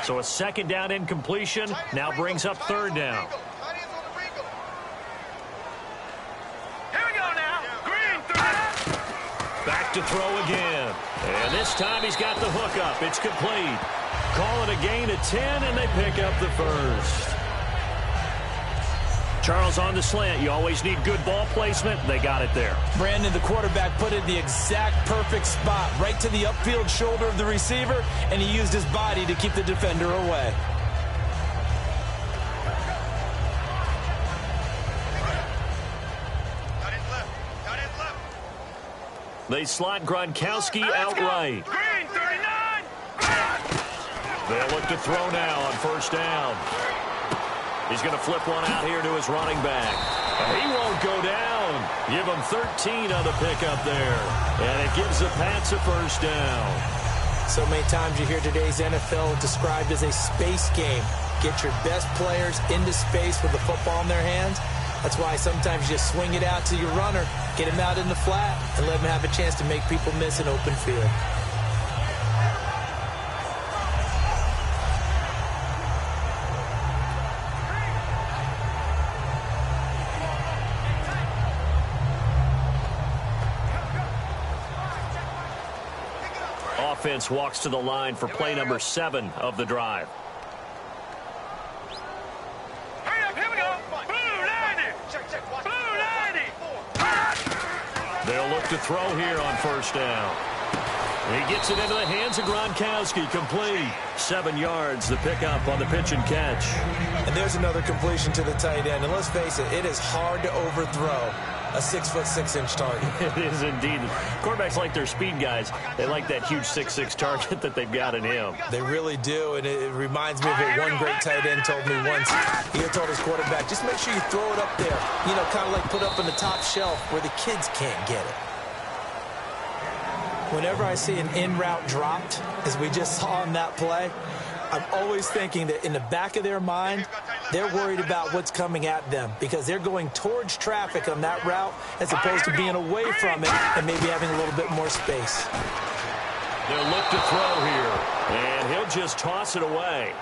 Speaker 2: So a 2nd down incompletion now brings up 3rd down.
Speaker 4: Here we go now. Green, 39.
Speaker 2: Back to throw again. And this time he's got the hook up. It's complete. Call it a gain of 10, and they pick up the first. Charles on the slant. You always need good ball placement. They got it there.
Speaker 3: Brandon, the quarterback, put it in the exact perfect spot, right to the upfield shoulder of the receiver, and he used his body to keep the defender away.
Speaker 2: They slot Gronkowski outright.
Speaker 4: Green, 39.
Speaker 2: They'll look to throw now on first down. He's going to flip one out here to his running back. He won't go down. Give him 13 on the pickup there. And it gives the Pats a first down.
Speaker 3: So many times you hear today's NFL described as a space game. Get your best players into space with the football in their hands. That's why sometimes you just swing it out to your runner, get him out in the flat, and let him have a chance to make people miss an open field.
Speaker 2: Offense walks to the line for play number 7 of the drive.
Speaker 4: Hurry up, here we go. Blue 90. Blue 90.
Speaker 2: They'll look to throw here on first down. He gets it into the hands of Gronkowski, complete. 7 yards, the pickup on the pitch and catch.
Speaker 3: And there's another completion to the tight end. And let's face it, it is hard to overthrow a 6'6" target.
Speaker 2: It is indeed. Quarterbacks like their speed guys. They like that huge 6'6" target that they've got in him.
Speaker 3: They really do, and it reminds me of what one great tight end told me once. He had told his quarterback, just make sure you throw it up there. You know, kind of like put up on the top shelf where the kids can't get it. Whenever I see an in-route dropped, as we just saw on that play, I'm always thinking that in the back of their mind, they're worried about what's coming at them because they're going towards traffic on that route as opposed to being away from it and maybe having a little bit more space.
Speaker 2: They'll look to throw here, and he'll just toss it away.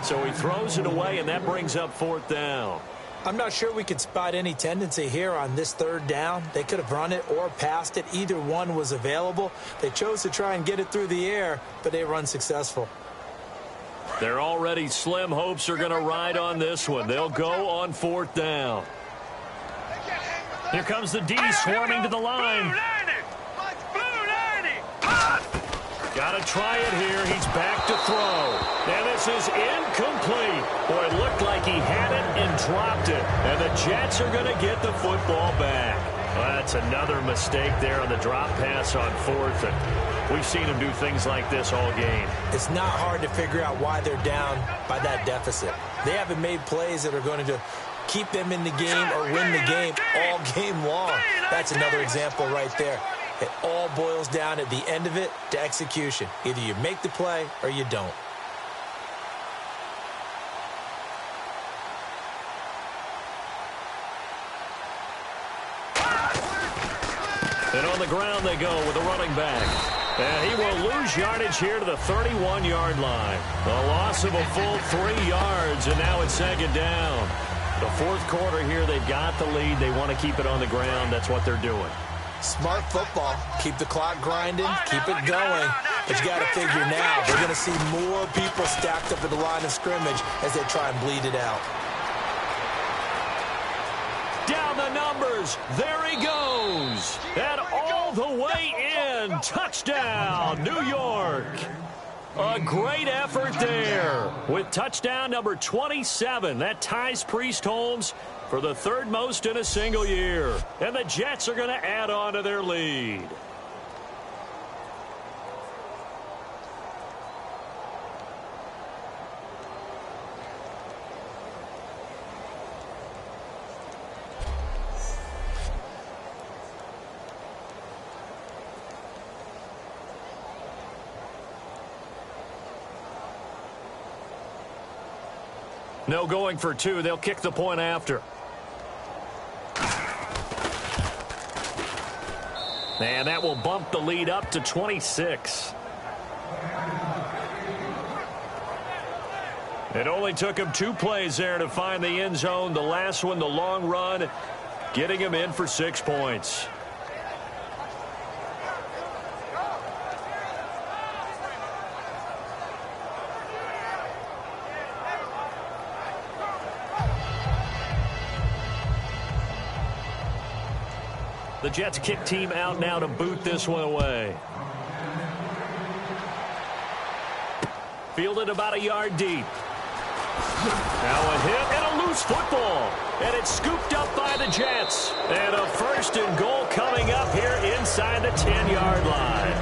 Speaker 2: So he throws it away, and that brings up 4th down.
Speaker 3: I'm not sure we could spot any tendency here on this 3rd down. They could have run it or passed it. Either one was available. They chose to try and get it through the air, but they were unsuccessful.
Speaker 2: Their already slim hopes are going to ride on this one. They'll go on 4th down. Here comes the D swarming to the line. Got to try it here. He's back to throw. And this is incomplete. Boy, it looked like he had it and dropped it. And the Jets are going to get the football back. Well, that's another mistake there on the drop pass on 4th. And we've seen him do things like this all game.
Speaker 3: It's not hard to figure out why they're down by that deficit. They haven't made plays that are going to keep them in the game or win the game all game long. That's another example right there. It all boils down at the end of it to execution. Either you make the play or you don't.
Speaker 2: And on the ground they go with a running back. And he will lose yardage here to the 31-yard line. A loss of a full 3 yards, and now it's 2nd down. The 4th quarter here, they've got the lead. They want to keep it on the ground. That's what they're doing.
Speaker 3: Smart football. Keep the clock grinding. Keep it going. But you got to figure now, they're going to see more people stacked up at the line of scrimmage as they try and bleed it out.
Speaker 2: Down the numbers. There he goes. And all the way in. Touchdown, New York. A great effort there with touchdown number 27. That ties Priest Holmes for the 3rd most in a single year. And the Jets are going to add on to their lead. No going for 2. They'll kick the point after. And that will bump the lead up to 26. It only took him 2 plays there to find the end zone. The last one, the long run, getting him in for 6 points. The Jets kick team out now to boot this one away. Fielded about a yard deep. Now a hit and a loose football. And it's scooped up by the Jets. And a 1st and goal coming up here inside the 10-yard line.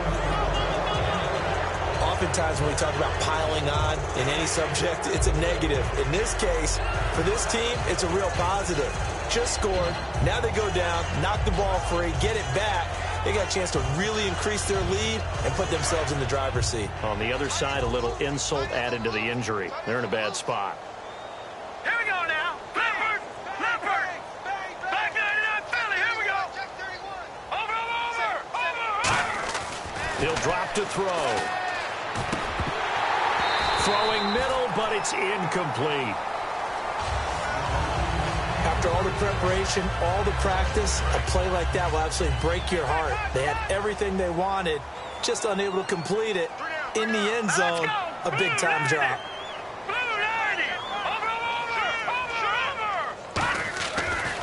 Speaker 3: Oftentimes when we talk about piling on in any subject, it's a negative. In this case, for this team, it's a real positive. Just scored. Now they go down, knock the ball free, get it back. They got a chance to really increase their lead and put themselves in the driver's seat.
Speaker 2: On the other side, a little insult added to the injury. They're in a bad spot.
Speaker 4: Here we go now. Leopard. Back 99 Philly. Here we go. Over.
Speaker 2: He'll drop to throw. Throwing middle, but it's incomplete.
Speaker 3: After all the preparation, all the practice, a play like that will absolutely break your heart. They had everything they wanted, just unable to complete it. In the end zone, a big-time drop.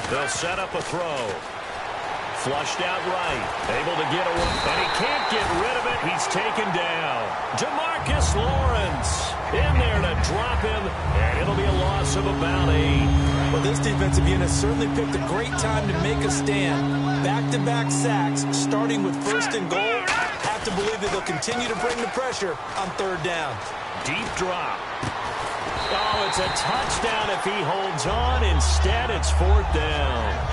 Speaker 2: They'll set up a throw. Flushed out right. Able to get away. And he can't get rid of it. He's taken down. Demarcus Lawrence in there to drop him. And it'll be a loss of about 8.
Speaker 3: Well, this defensive unit certainly picked a great time to make a stand. Back-to-back sacks, starting with 1st and goal. Have to believe that they'll continue to bring the pressure on 3rd down.
Speaker 2: Deep drop. Oh, it's a touchdown if he holds on. Instead, it's 4th down.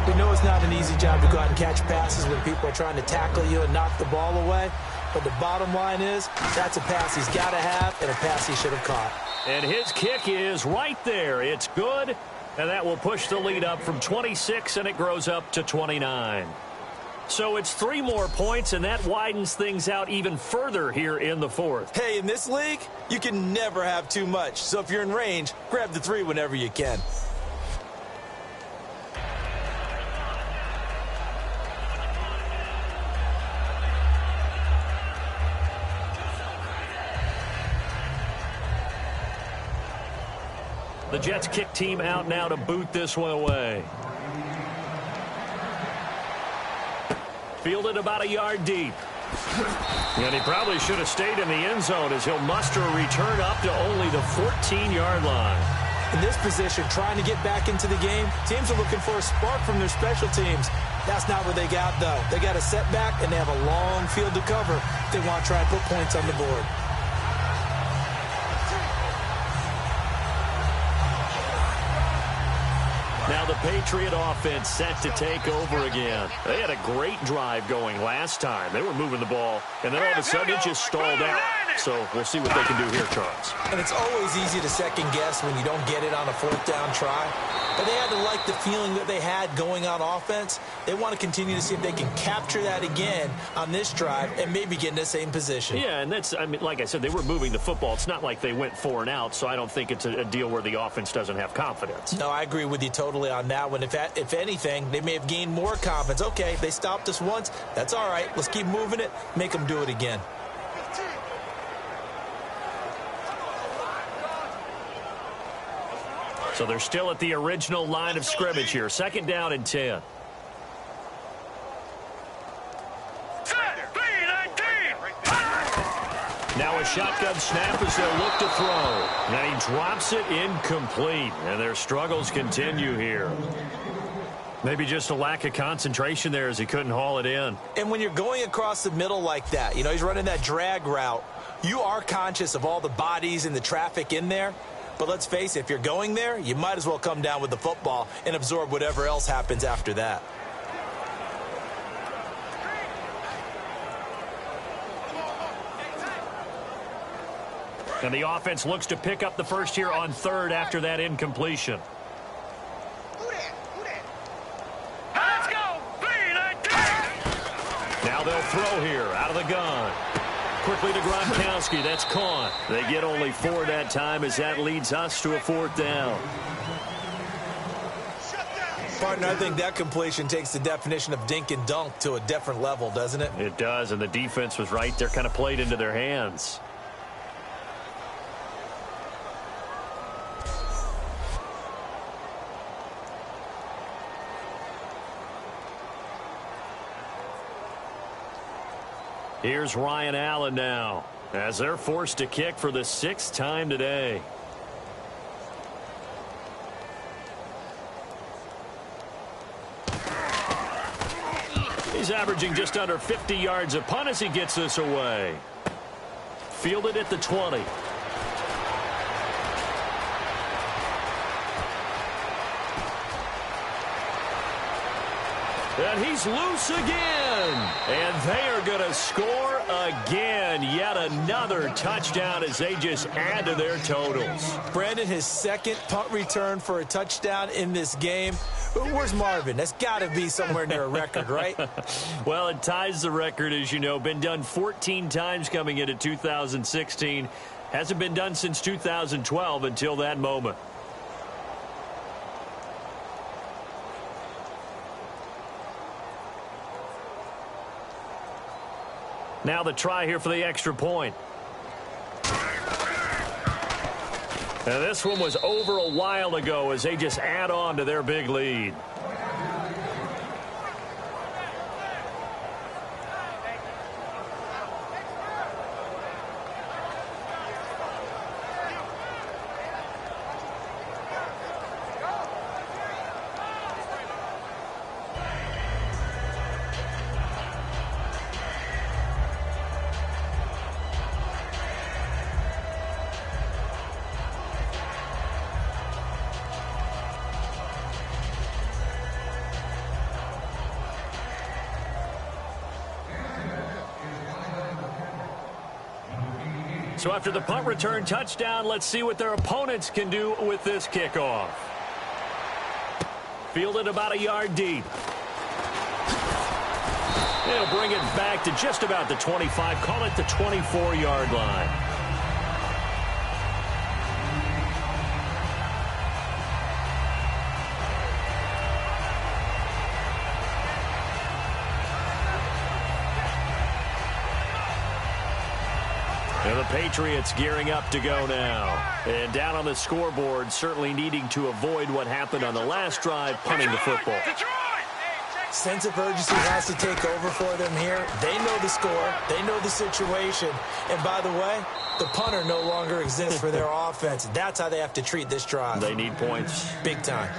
Speaker 3: We know it's not an easy job to go out and catch passes when people are trying to tackle you and knock the ball away. But the bottom line is, that's a pass he's got to have and a pass he should have caught.
Speaker 2: And his kick is right there. It's good, and that will push the lead up from 26, and it grows up to 29. So it's 3 more points, and that widens things out even further here in the 4th.
Speaker 3: Hey, in this league, you can never have too much. So if you're in range, grab the 3 whenever you can.
Speaker 2: The Jets kick team out now to boot this one away. Fielded about a yard deep. And he probably should have stayed in the end zone as he'll muster a return up to only the 14-yard line.
Speaker 3: In this position, trying to get back into the game, teams are looking for a spark from their special teams. That's not what they got, though. They got a setback, and they have a long field to cover if they want to try and put points on the board.
Speaker 2: Now the Patriot offense set to take over again. They had a great drive going last time. They were moving the ball, and then all of a sudden it just stalled out. So we'll see what they can do here, Charles.
Speaker 3: And it's always easy to second guess when you don't get it on a 4th down try. But they had to like the feeling that they had going on offense. They want to continue to see if they can capture that again on this drive and maybe get in the same position.
Speaker 2: Yeah, and that's, I mean, like I said, they were moving the football. It's not like they went 4 and out, so I don't think it's a deal where the offense doesn't have confidence.
Speaker 3: No, I agree with you totally on that one. If anything, they may have gained more confidence. Okay, they stopped us once. That's all right. Let's keep moving it. Make them do it again.
Speaker 2: So they're still at the original line of scrimmage here. 2nd down and 10. Now a shotgun snap as they'll look to throw. And he drops it incomplete. And their struggles continue here. Maybe just a lack of concentration there as he couldn't haul it in.
Speaker 3: And when you're going across the middle like that, you know, he's running that drag route, you are conscious of all the bodies and the traffic in there. But let's face it, if you're going there, you might as well come down with the football and absorb whatever else happens after that.
Speaker 2: And the offense looks to pick up the first here on 3rd after that incompletion.
Speaker 4: Let's go!
Speaker 2: Now they'll throw here out of the gun. Quickly to Gronkowski. That's caught. They get only 4 that time as that leads us to a 4th down.
Speaker 3: Partner, I think that completion takes the definition of dink and dunk to a different level, doesn't it?
Speaker 2: It does, and the defense was right there, kind of played into their hands. Here's Ryan Allen now as they're forced to kick for the 6th time today. He's averaging just under 50 yards a punt as he gets this away. Fielded at the 20. And he's loose again. And they are going to score again. Yet another touchdown as they just add to their totals.
Speaker 3: Brandon, his 2nd punt return for a touchdown in this game. Where's Marvin? That's got to be somewhere near a record, right?
Speaker 2: Well, it ties the record, as you know. Been done 14 times coming into 2016. Hasn't been done since 2012 until that moment. Now the try here for the extra point. And this one was over a while ago as they just add on to their big lead. So after the punt return touchdown, let's see what their opponents can do with this kickoff. Fielded about a yard deep. It'll bring it back to just about the 25. Call it the 24-yard line. And the Patriots gearing up to go now. And down on the scoreboard, certainly needing to avoid what happened on the last drive, punting the football.
Speaker 3: Sense of urgency has to take over for them here. They know the score. They know the situation. And by the way, the punter no longer exists for their offense. That's how they have to treat this drive.
Speaker 2: They need points.
Speaker 3: Big time.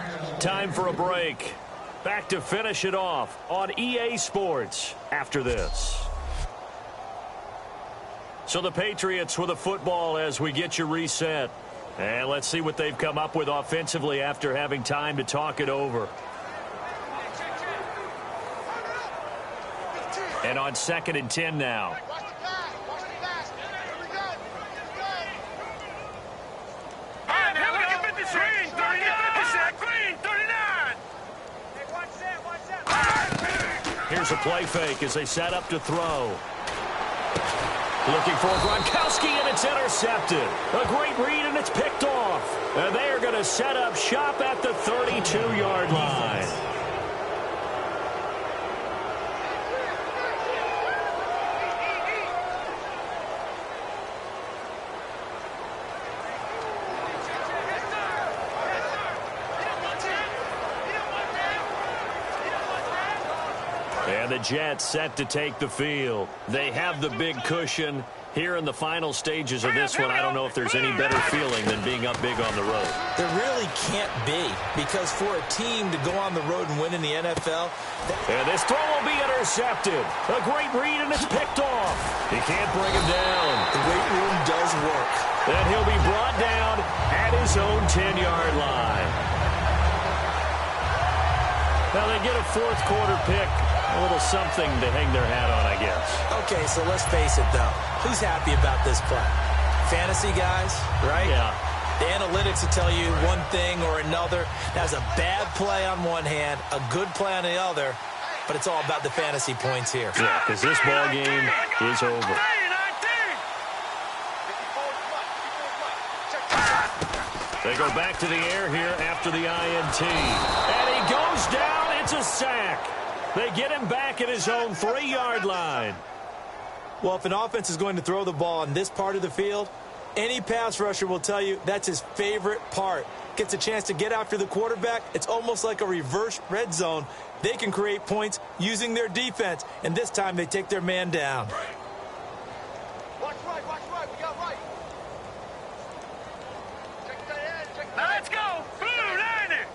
Speaker 2: Time for a break. Back to finish it off on EA Sports after this. So the Patriots with a football as we get you reset. And let's see what they've come up with offensively after having time to talk it over. And on 2nd and 10 now. Here's a play fake as they set up to throw. Looking for Gronkowski, and it's intercepted. A great read, and it's picked off. And they are going to set up shop at the 32-yard line. And the Jets set to take the field. They have the big cushion. Here in the final stages of this one, I don't know if there's any better feeling than being up big on the road.
Speaker 3: There really can't be, because for a team to go on the road and win in the NFL...
Speaker 2: And this throw will be intercepted. A great read, and it's picked off. He can't bring him down.
Speaker 3: The weight room does work.
Speaker 2: And he'll be brought down at his own 10-yard line. Now they get a fourth quarter pick. A little something to hang their hat on, I guess.
Speaker 3: Okay, so let's face it, though. Who's happy about this play? Fantasy guys, right?
Speaker 2: Yeah.
Speaker 3: The analytics will tell you one thing or another. That's a bad play on one hand, a good play on the other, but it's all about the fantasy points here.
Speaker 2: Yeah, because this ball game is over. They go back to the air here after the INT. And he goes down. It's a sack. They get him back at his own 3-yard line.
Speaker 3: Well, if an offense is going to throw the ball on this part of the field, any pass rusher will tell you that's his favorite part. Gets a chance to get after the quarterback. It's almost like a reverse red zone. They can create points using their defense, and this time they take their man down.
Speaker 4: Watch right, we got right. Let's go, Blue Niner!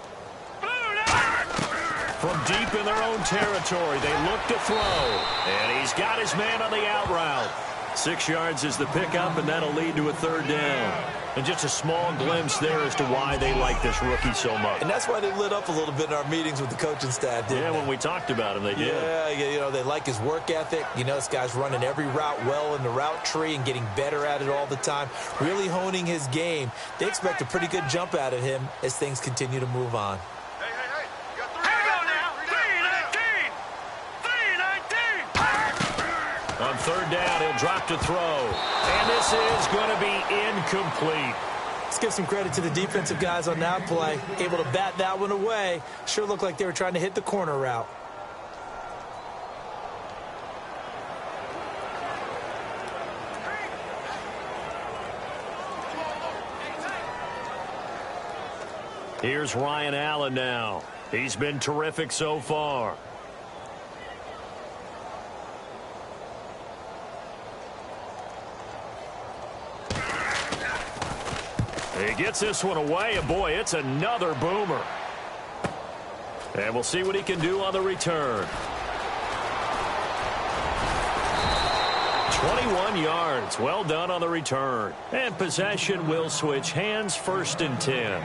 Speaker 2: From deep in their own territory, they look to throw. And he's got his man on the out route. 6 yards is the pickup, and that'll lead to a 3rd down. And just a small glimpse there as to why they like this rookie so much.
Speaker 3: And that's why they lit up a little bit in our meetings with the coaching staff, didn't they?
Speaker 2: When we talked about him, they did.
Speaker 3: Yeah, you know, they like his work ethic. You know, this guy's running every route well in the route tree and getting better at it all the time, really honing his game. They expect a pretty good jump out of him as things continue to move on.
Speaker 2: On 3rd down, he'll drop to throw. And this is going to be incomplete.
Speaker 3: Let's give some credit to the defensive guys on that play. Able to bat that one away. Sure looked like they were trying to hit the corner route.
Speaker 2: Here's Ryan Allen now. He's been terrific so far. He gets this one away, and boy, it's another boomer. And we'll see what he can do on the return. 21 yards. Well done on the return. And possession will switch hands, 1st and 10.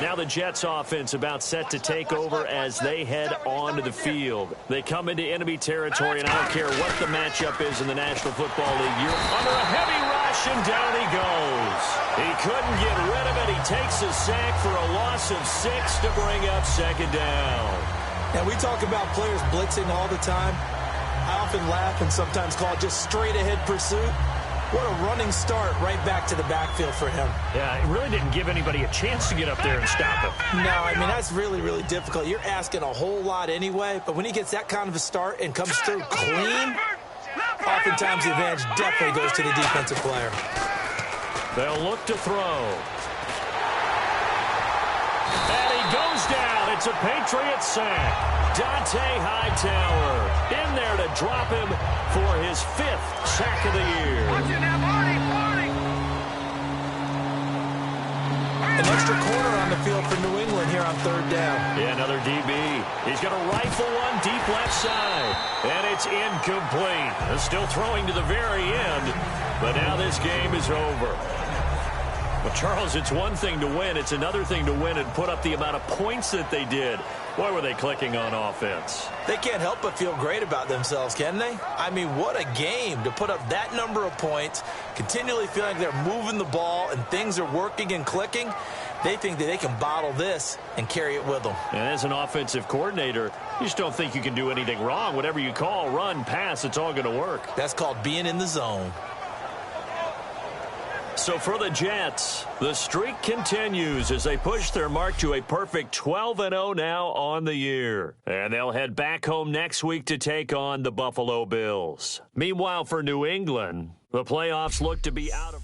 Speaker 2: Now the Jets offense about set to take over as they head onto the field. They come into enemy territory, and I don't care what the matchup is in the National Football League. You're under a heavy rush, and down he goes. He couldn't get rid of it. He takes a sack for a loss of 6 to bring up second down.
Speaker 3: And we talk about players blitzing all the time. I often laugh and sometimes call it just straight-ahead pursuit. What a running start right back to the backfield for him.
Speaker 2: Yeah, it really didn't give anybody a chance to get up there and stop him.
Speaker 3: No, I mean, that's really, really difficult. You're asking a whole lot anyway, but when he gets that kind of a start and comes through clean, oftentimes the advantage definitely goes to the defensive player.
Speaker 2: They'll look to throw. And he goes down. It's a Patriot sack. Dante Hightower in there to drop him for his 5th sack of the year.
Speaker 3: An extra corner on the field for New England here on 3rd down.
Speaker 2: Yeah, another DB. He's going to rifle one deep left side. And it's incomplete. Still throwing to the very end. But now this game is over. Well, Charles, it's one thing to win. It's another thing to win and put up the amount of points that they did. Why were they clicking on offense?
Speaker 3: They can't help but feel great about themselves, can they? I mean, what a game to put up that number of points, continually feeling like they're moving the ball and things are working and clicking. They think that they can bottle this and carry it with them.
Speaker 2: And as an offensive coordinator, you just don't think you can do anything wrong. Whatever you call, run, pass, it's all going to work.
Speaker 3: That's called being in the zone.
Speaker 2: So for the Jets, the streak continues as they push their mark to a perfect 12-0 now on the year. And they'll head back home next week to take on the Buffalo Bills. Meanwhile, for New England, the playoffs look to be out of...